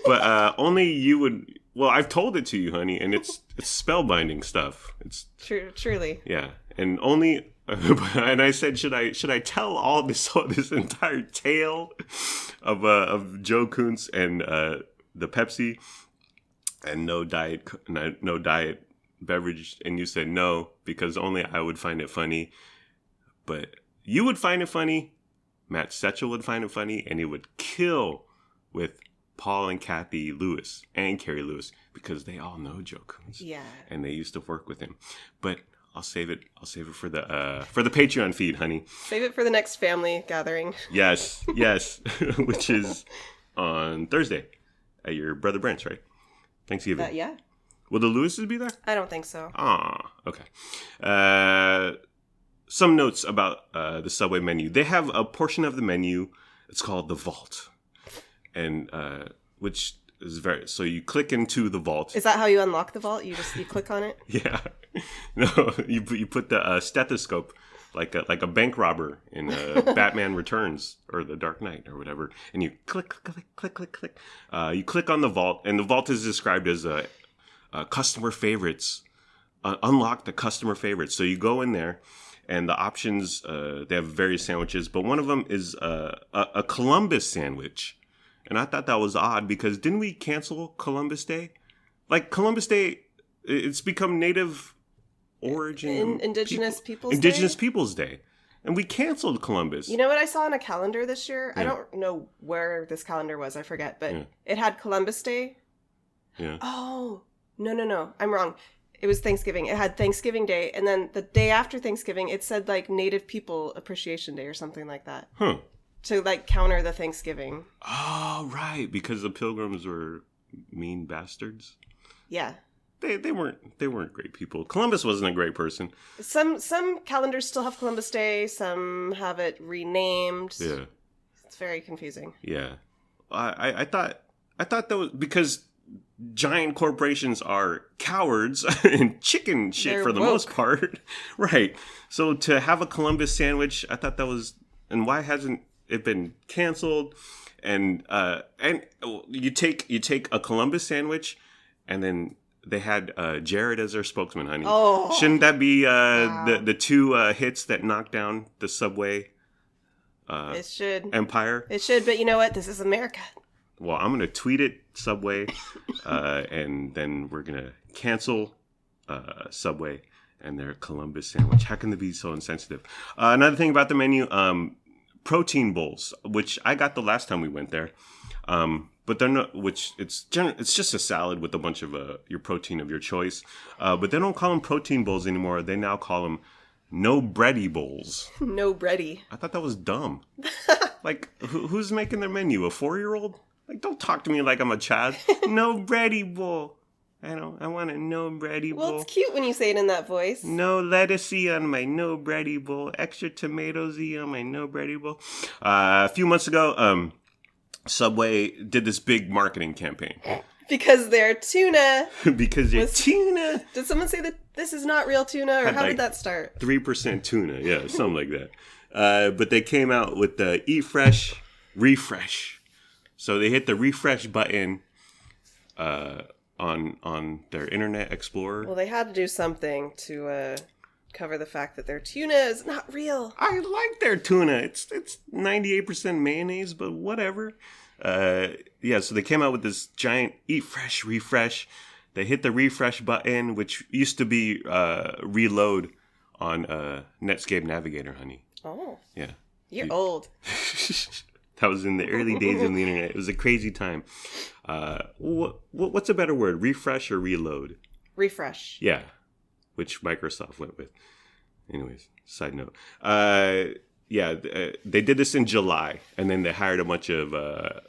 but only you would Well, I've told it to you, honey, and it's spellbinding stuff. It's truly. Yeah, and only. And I said, should I tell all this entire tale of Joe Kuntz and the Pepsi and no diet beverage? And you said no, because only I would find it funny. But you would find it funny. Matt Setchell would find it funny, and he would kill with Paul and Kathy Lewis and Carrie Lewis, because they all know Joe Kuntz. Yeah. And they used to work with him. But I'll save it for the Patreon feed, honey. Save it for the next family gathering. Yes. Which is on Thursday at your brother Brent's, right? Thanksgiving. Yeah. Will the Lewises be there? I don't think so. Okay. Some notes about the Subway menu. They have a portion of the menu. It's called the Vault, and which is so you click into the vault. Is that how you unlock the vault? You click on it? Yeah. No, you put the stethoscope like a bank robber in Batman Returns or The Dark Knight or whatever, and you click. You click on the vault, and the vault is described as customer favorites. Unlock the customer favorites. So you go in there, and the options, they have various sandwiches, but one of them is a Columbus sandwich. And I thought that was odd, because didn't we cancel Columbus Day? Like, Columbus Day, it's become Native origin... Indigenous Peoples Day. And we canceled Columbus. You know what I saw on a calendar this year? Yeah. I don't know where this calendar was. I forget. But It had Columbus Day. Yeah. Oh, no. I'm wrong. It was Thanksgiving. It had Thanksgiving Day. And then the day after Thanksgiving, it said, like, Native People Appreciation Day or something like that. Huh. To, like, counter the Thanksgiving. Oh, right. Because the Pilgrims were mean bastards. Yeah. They weren't great people. Columbus wasn't a great person. Some calendars still have Columbus Day. Some have it renamed. Yeah. It's very confusing. Yeah. I thought that was because giant corporations are cowards and chicken shit. They're for the woke. Most part. Right. So to have a Columbus sandwich, I thought that was... And why hasn't it been canceled? And you take a Columbus sandwich, and then they had Jared as their spokesman, honey. Oh, shouldn't that be wow. the two hits that knocked down the Subway? It should empire. It should, but you know what? This is America. Well, I'm gonna tweet it, Subway, and then we're gonna cancel Subway and their Columbus sandwich. How can they be so insensitive? Another thing about the menu. Protein bowls, which I got the last time we went there, but they're not. Which it's just a salad with a bunch of your protein of your choice. But they don't call them protein bowls anymore. They now call them no bready bowls. No bready. I thought that was dumb. Like, who's making their menu? A 4-year-old? Like, don't talk to me like I'm a child. No bready bowl. I want a no bready bowl. Well, it's cute when you say it in that voice. No lettucey on my no bready bowl. Extra tomatoesy on my no bready bowl. A few months ago, Subway did this big marketing campaign. Because they're tuna. Because they're tuna. Did someone say that this is not real tuna? Or how did that start? 3% tuna. Yeah, something like that. But they came out with the Eat Fresh, Refresh. So they hit the refresh button on their Internet Explorer. Well, they had to do something to cover the fact that their tuna is not real. I like their tuna. It's 98% mayonnaise, but whatever. So they came out with this giant Eat Fresh, Refresh. They hit the refresh button, which used to be reload on Netscape Navigator, honey. Oh. Yeah. You're old. That was in the early days of the internet. It was a crazy time. What's a better word? Refresh or reload? Refresh. Yeah. Which Microsoft went with. Anyways, side note. They did this in July, and then they hired a bunch of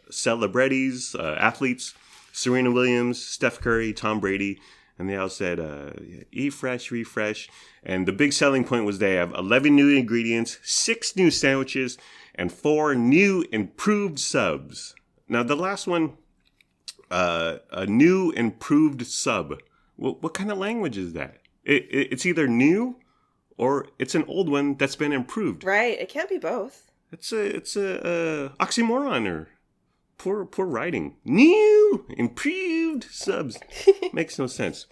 celebrities, athletes, Serena Williams, Steph Curry, Tom Brady, and they all said, eat fresh, refresh. And the big selling point was they have 11 new ingredients, 6 new sandwiches, and 4 new improved subs. Now, the last one, a new improved sub. What kind of language is that? It's either new or it's an old one that's been improved. Right. It can't be both. It's a oxymoron or poor writing. New, improved subs. Makes no sense.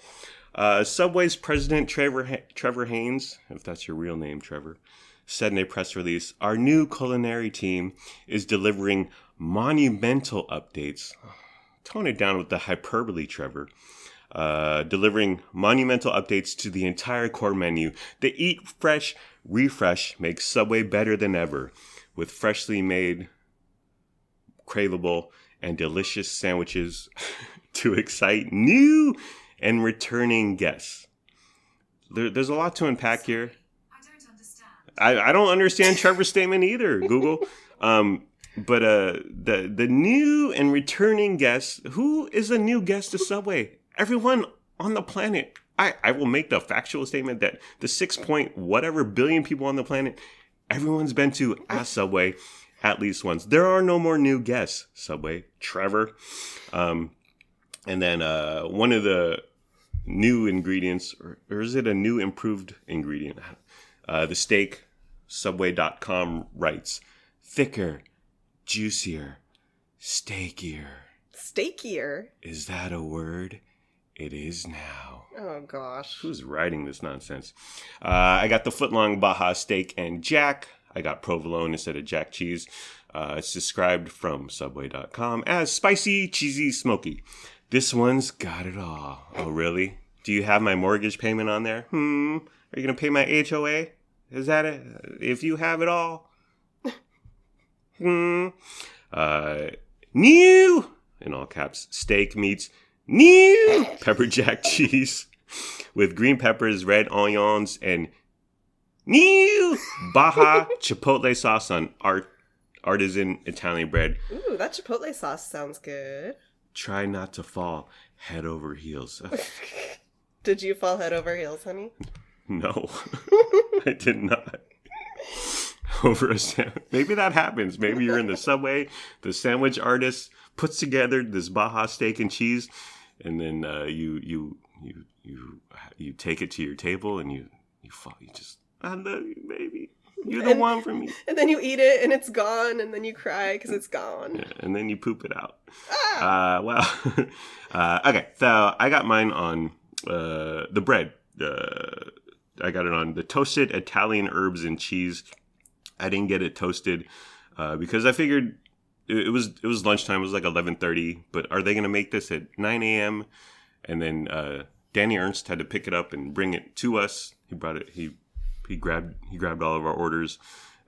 Subway's president, Trevor Haynes, if that's your real name, Trevor, said in a press release, our new culinary team is delivering monumental updates. Tone it down with the hyperbole, Trevor. Delivering monumental updates to the entire core menu. The Eat Fresh refresh makes Subway better than ever, with freshly made, craveable, and delicious sandwiches to excite new and returning guests. There's a lot to unpack here. I don't understand. I don't understand Trevor's statement either, Google. But the new and returning guests, who is a new guest to Subway? Everyone on the planet. I will make the factual statement that the 6-point-whatever billion people on the planet, everyone's been to a Subway at least once. There are no more new guests, Subway. Trevor. And then one of the new ingredients, or is it a new improved ingredient? The steak, Subway.com writes, thicker, juicier, steakier. Steakier? Is that a word? It is now. Oh, gosh. Who's writing this nonsense? I got the footlong Baja steak and Jack. I got provolone instead of Jack cheese. It's described from Subway.com as spicy, cheesy, smoky. This one's got it all. Oh, really? Do you have my mortgage payment on there? Are you going to pay my HOA? Is that it? If you have it all? New, in all caps, steak meets new pepper jack cheese with green peppers, red onions, and new Baja chipotle sauce on artisan Italian bread. Ooh, that chipotle sauce sounds good. Try not to fall head over heels. Did you fall head over heels, honey? No, I did not. Over a sandwich. Maybe that happens. Maybe you're in the Subway. The sandwich artist puts together this Baja steak and cheese, and then you take it to your table, and you fall. You just, I love you, baby. You're the one for me. And then you eat it, and it's gone, and then you cry because it's gone. Yeah, and then you poop it out. Wow. Okay, so I got mine on the bread. I got it on the toasted Italian herbs and cheese. I didn't get it toasted because I figured it was lunchtime. It was like 11:30. But are they going to make this at 9 a.m.? And then Danny Ernst had to pick it up and bring it to us. He brought it. He grabbed all of our orders,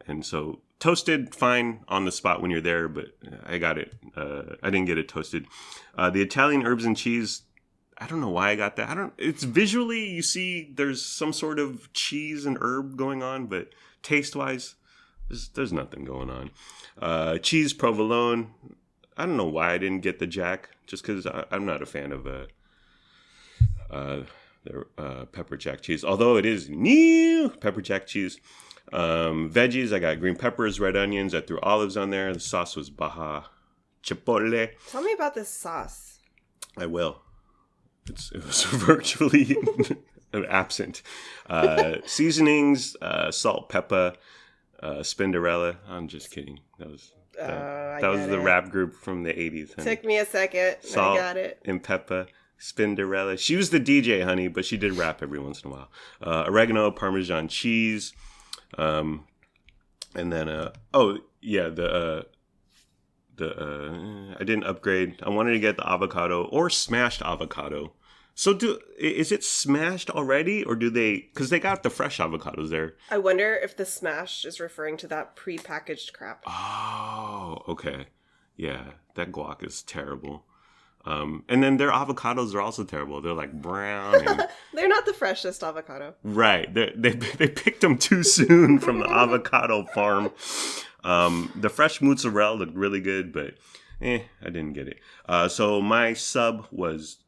and so toasted fine on the spot when you're there. But I got it. I didn't get it toasted. The Italian herbs and cheese. I don't know why I got that. It's visually you see there's some sort of cheese and herb going on, but taste wise. There's nothing going on. Cheese provolone. I don't know why I didn't get the Jack. Just because I'm not a fan of the pepper jack cheese. Although it is new pepper jack cheese. Veggies. I got green peppers, red onions. I threw olives on there. The sauce was Baja chipotle. Tell me about this sauce. I will. It was virtually absent. Seasonings. Salt, pepper. Spinderella. I'm just kidding. That was the rap group from the 80s. Honey. Took me a second. Salt I got it. And pepper. Spinderella. She was the DJ, honey, but she did rap every once in a while. Oregano, Parmesan cheese. And then, I didn't upgrade. I wanted to get the avocado or smashed avocado. So is it smashed already, or do they? Because they got the fresh avocados there. I wonder if the smash is referring to that pre-packaged crap. Oh, okay, yeah, that guac is terrible. And then their avocados are also terrible. They're like brown. And... They're not the freshest avocado. Right. They picked them too soon from the avocado farm. The fresh mozzarella looked really good, but I didn't get it. So my sub was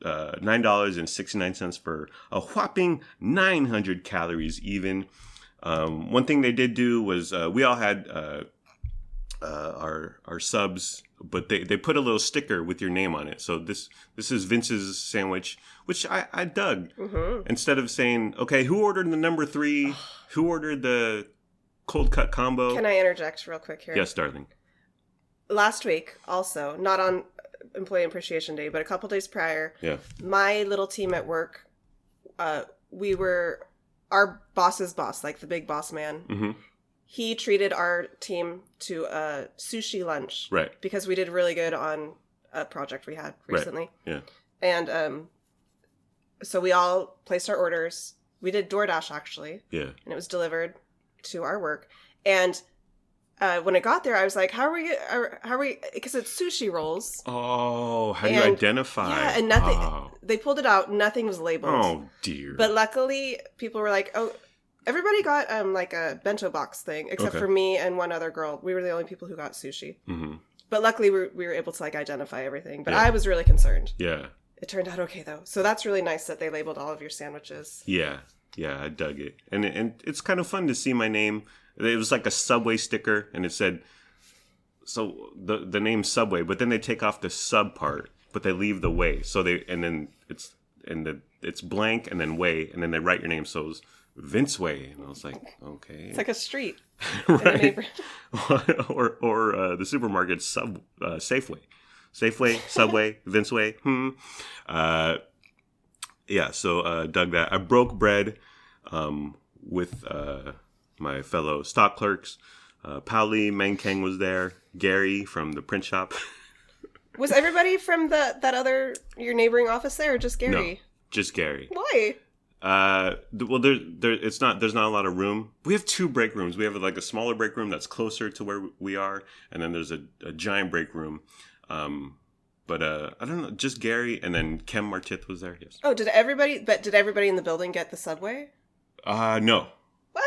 $9.69 for a whopping 900 calories even. One thing they did do was we all had our subs, but they put a little sticker with your name on it. So this is Vince's sandwich, which I dug. Mm-hmm. Instead of saying, okay, who ordered the number 3? Who ordered the cold cut combo? Can I interject real quick here? Yes, darling. last week also, not on Employee Appreciation Day, but a couple days prior, my little team at work, we were our boss's boss, like the big boss man. Mm-hmm. He treated our team to a sushi lunch, right? Because we did really good on a project we had recently, right. And so we all placed our orders. We did DoorDash actually, and it was delivered to our work. And when it got there, I was like, "How are we?" Because it's sushi rolls. Oh, how do you identify? Yeah, and nothing. Oh. They pulled it out. Nothing was labeled. Oh dear. But luckily, people were like, "Oh." Everybody got like a bento box thing, except for me and one other girl. We were the only people who got sushi. Mm-hmm. But luckily, we were able to like identify everything. But I was really concerned. Yeah. It turned out okay though, so that's really nice that they labeled all of your sandwiches. Yeah, I dug it, and it's kind of fun to see my name. It was like a Subway sticker, and it said, so the name Subway, but then they take off the sub part, but they leave the way. So it's blank and then way, and then they write your name. So it was Vince Way, and I was like, okay, it's like a street, right? or the supermarket Safeway, Subway, Vince Way. So dug that. I broke bread with my fellow stock clerks. Pauli Mankang was there. Gary from the print shop. Was everybody from your neighboring office there, or just Gary? No, just Gary. Why? Well, there's not a lot of room. We have 2 break rooms. We have like a smaller break room that's closer to where we are, and then there's a giant break room. But I don't know, just Gary, and then Kem Martith was there. Yes. Oh, did everybody in the building get the Subway? No. What?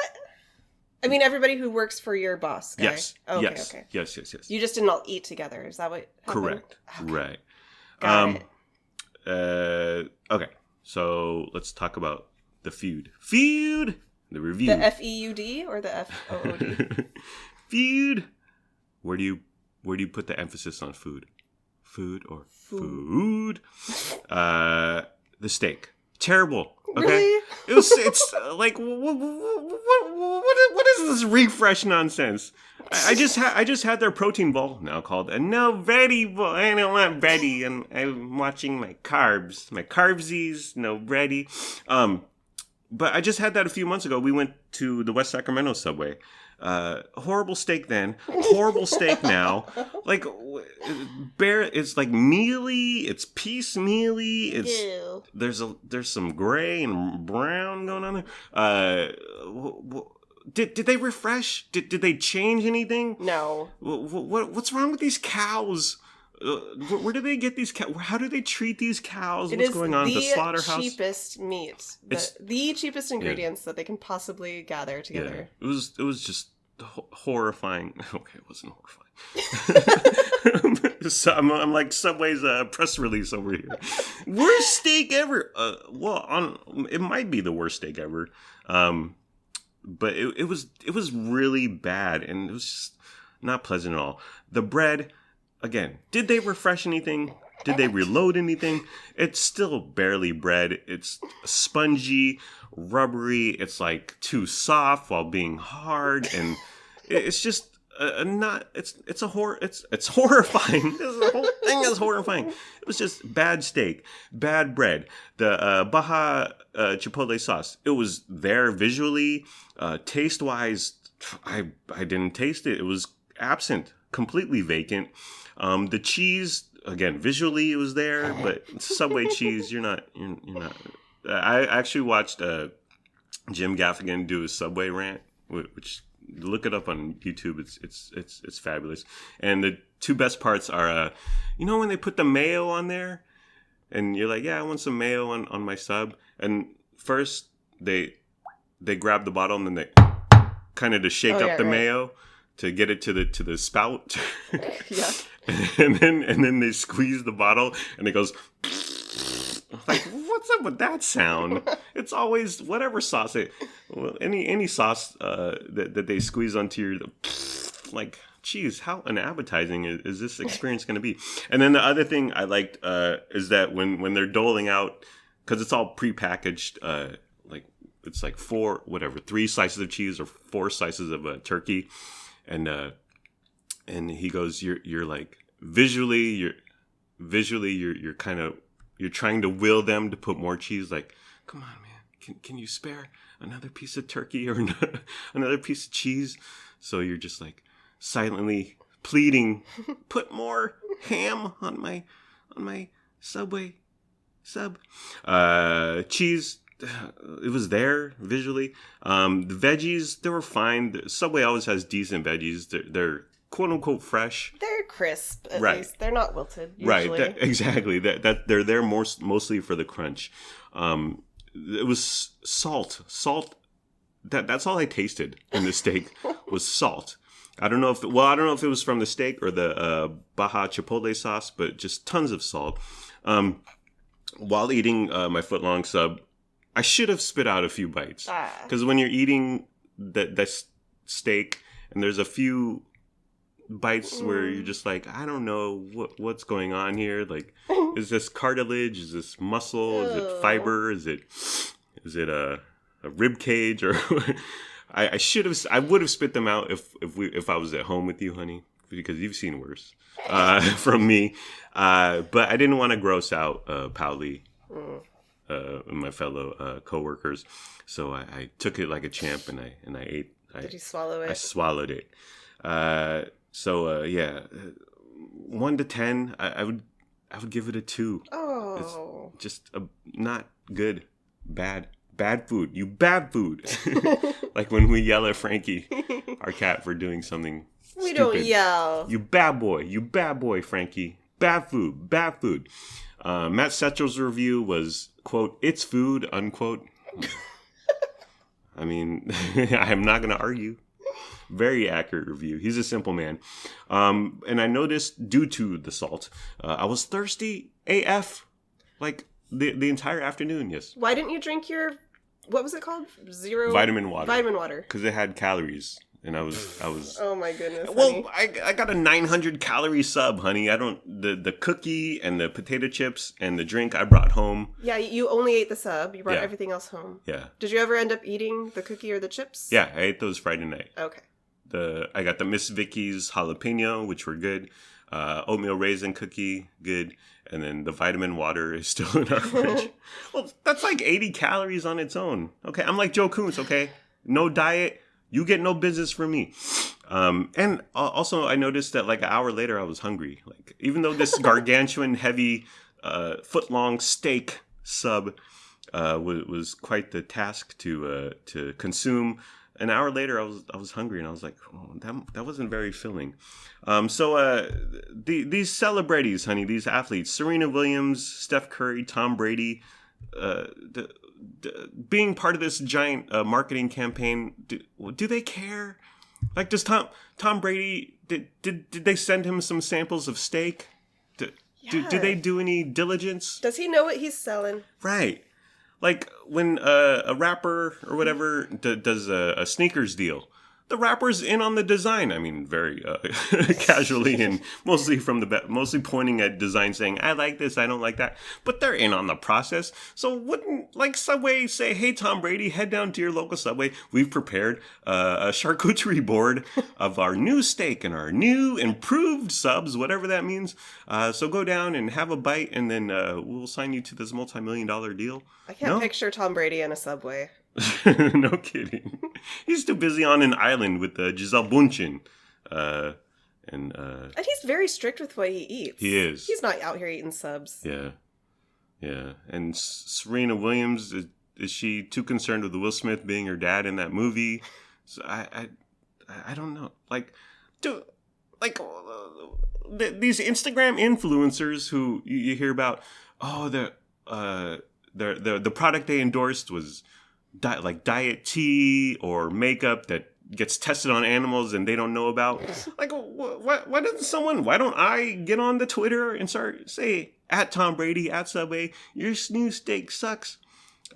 I mean, everybody who works for your boss guy. Yes. Okay, yes. Okay. Yes. You just didn't all eat together. Is that what happened? Correct. Okay. Right. Got it. Okay. So let's talk about the feud. The review. The FEUD or the FOOD? Feud. Where do you put the emphasis on food? Food or food? The steak. Terrible. Okay. Really? It's like what is this refresh nonsense? I just had their protein bowl, now called a no bready bowl. I don't want bready, and I'm watching my carbs, my carbsies, no bready. But I just had that a few months ago. We went to the West Sacramento Subway. Horrible steak then, horrible steak now. Like it's like mealy, it's piece mealy. It's Ew. There's some gray and brown going on there. Did they refresh? Did they change anything? No. What's wrong with these cows? Where do they get these cows? How do they treat these cows? What's going on at the slaughterhouse? It is the cheapest meat. The cheapest ingredients that they can possibly gather together. Yeah. It was just horrifying. Okay, it wasn't horrifying. So I'm like Subway's press release over here. Worst steak ever. It might be the worst steak ever. But it was really bad, and it was just not pleasant at all. The bread, again, did they refresh anything? Did they reload anything? It's still barely bread. It's spongy, rubbery. It's like too soft while being hard, and it's just it's horrifying. The whole thing is horrifying. It was just bad steak, bad bread. The Baja Chipotle sauce, it was there visually, taste wise. I didn't taste it. It was absent, completely vacant. The cheese, again, visually it was there, but Subway cheese, you're not. I actually watched Jim Gaffigan do a Subway rant, which look it up on YouTube. It's fabulous. And the 2 best parts are, when they put the mayo on there, and you're like, yeah, I want some mayo on my sub. And first they grab the bottle and then they kind of to shake up the mayo to get it to the spout. Yeah. and then they squeeze the bottle and it goes. Like, what's up with that sound? It's always whatever sauce any sauce that they squeeze onto your, like, geez, how unappetizing is this experience going to be? And then the other thing I liked is that when they're doling out, because it's all prepackaged, like it's like 3 slices of cheese or 4 slices of turkey, and and he goes, you're like visually you're kind of, you're trying to will them to put more cheese. Like, come on, man, can you spare another piece of turkey or another piece of cheese? So you're just like silently pleading, put more ham on my Subway sub. Cheese, it was there visually. The veggies, they were fine. Subway always has decent veggies. They're quote unquote fresh. They're crisp, at least. They're not wilted. Usually. Right, exactly. That they're there mostly for the crunch. It was salt. That's all I tasted in the steak was salt. I don't know if it was from the steak or the Baja chipotle sauce, but just tons of salt. While eating my foot-long sub, I should have spit out a few bites. Because when you're eating that steak and there's a few bites where you're just like, I don't know what's going on here. Like, is this cartilage? Is this muscle? Is it fiber? Is it a rib cage? Or I would have spit them out if I was at home with you, honey, because you've seen worse from me. But I didn't want to gross out Pauli, my fellow coworkers, so I took it like a champ and I ate. Did you swallow it? I swallowed it. So 1 to 10, I would give it a 2. Oh, it's just not good, bad food. You bad food. Like when we yell at Frankie, our cat, for doing something we stupid. Don't yell. You bad boy, Frankie. Bad food. Matt Setchel's review was, quote, it's food, unquote. I mean, I'm not going to argue. Very accurate review. He's a simple man. And I noticed, due to the salt, I was thirsty AF, like the entire afternoon, yes. Why didn't you drink your, what was it called? Vitamin water. Vitamin water. Because it had calories. And I was. Oh my goodness. Well, honey. I got a 900 calorie sub, honey. The cookie and the potato chips and the drink I brought home. Yeah, you only ate the sub. You brought everything else home. Yeah. Did you ever end up eating the cookie or the chips? Yeah, I ate those Friday night. Okay. I got the Miss Vicky's jalapeno, which were good. Oatmeal raisin cookie, good. And then the vitamin water is still in our fridge. Well, that's like 80 calories on its own. Okay, I'm like Joe Kuntz, okay? No diet. You get no business from me. And also, I noticed that like an hour later, I was hungry. Like, even though this gargantuan, heavy, foot-long steak sub was quite the task to consume, an hour later, I was hungry, and I was like, oh, that wasn't very filling. So these celebrities, honey, these athletes, Serena Williams, Steph Curry, Tom Brady, being part of this giant marketing campaign, do they care? Like, does Tom Brady, did they send him some samples of steak? Do they do any diligence? Does he know what he's selling? Right. Like when a rapper or whatever does a sneakers deal, the rapper's in on the design. I mean, very casually and mostly mostly pointing at design, saying, I like this, I don't like that. But they're in on the process. So wouldn't like Subway say, hey, Tom Brady, head down to your local Subway. We've prepared a charcuterie board of our new steak and our new improved subs, whatever that means. So go down and have a bite, and then we'll sign you to this multi-million-dollar deal. I can't picture Tom Brady in a Subway. No kidding. He's too busy on an island with Giselle Bundchen. And he's very strict with what he eats. He is. He's not out here eating subs. Yeah. Yeah. And Serena Williams, is she too concerned with Will Smith being her dad in that movie? So I don't know. Like, these Instagram influencers who you hear about, the product they endorsed was diet tea or makeup that gets tested on animals and they don't know about. Like, why don't I get on the Twitter and say at Tom Brady, at Subway, your new steak sucks?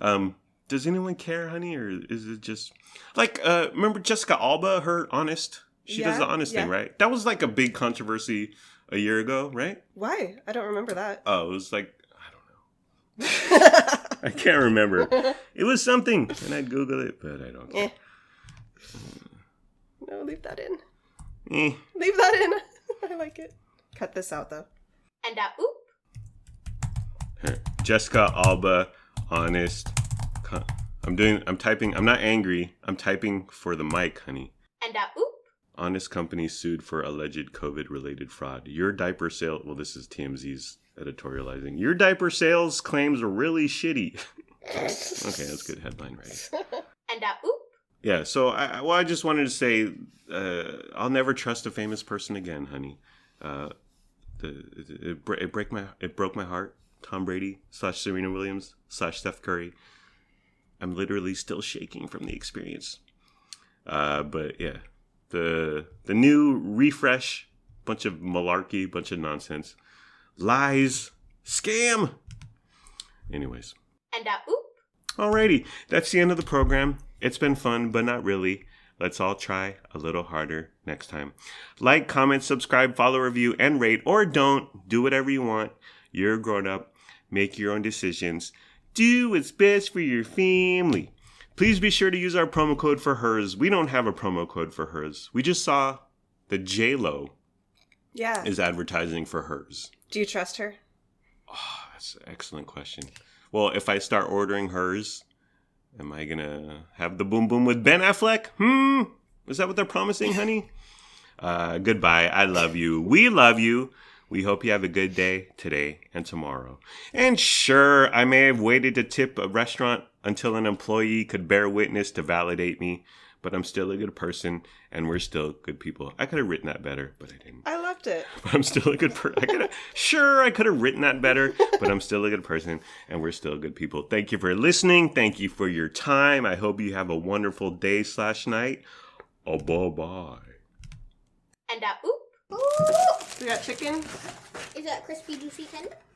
Does anyone care, honey, or is it just like remember Jessica Alba, her Honest? She does the Honest thing, right? That was like a big controversy a year ago, right? Why? I don't remember that. Oh, it was like, I don't know. I can't remember. It was something, and I'd Google it, but I don't care. No, leave that in. Leave that in. I like it. Cut this out, though. And oop. Jessica Alba, honest. I'm typing. I'm not angry. I'm typing for the mic, honey. And oop. Honest company sued for alleged COVID-related fraud. Your diaper sale. Well, this is TMZ's editorializing. Your diaper sales claims are really shitty. Okay, that's a good headline, right? And oop. Yeah. So I just wanted to say, I'll never trust a famous person again, honey. It broke my heart. Tom Brady / Serena Williams / Steph Curry. I'm literally still shaking from the experience. But yeah, the new refresh, bunch of malarkey, bunch of nonsense, lies, scam. Anyways. And oop. Alrighty, that's the end of the program. It's been fun, but not really. Let's all try a little harder next time. Like, comment, subscribe, follow, review, and rate, or don't. Do whatever you want. You're grown up. Make your own decisions. Do what's best for your family. Please be sure to use our promo code for hers. We don't have a promo code for hers. We just saw that J-Lo is advertising for hers. Do you trust her? Oh, that's an excellent question. Well, if I start ordering hers, am I going to have the boom boom with Ben Affleck? Is that what they're promising, honey? Goodbye. I love you. We love you. We hope you have a good day today and tomorrow. And sure, I may have waited to tip a restaurant until an employee could bear witness to validate me, but I'm still a good person, and we're still good people. I could have written that better, but I didn't. I loved it. But I'm still a good person. I could have written that better, but I'm still a good person, and we're still good people. Thank you for listening. Thank you for your time. I hope you have a wonderful day / night. Oh, bye-bye. And oop. We got chicken. Is that crispy, juicy tender?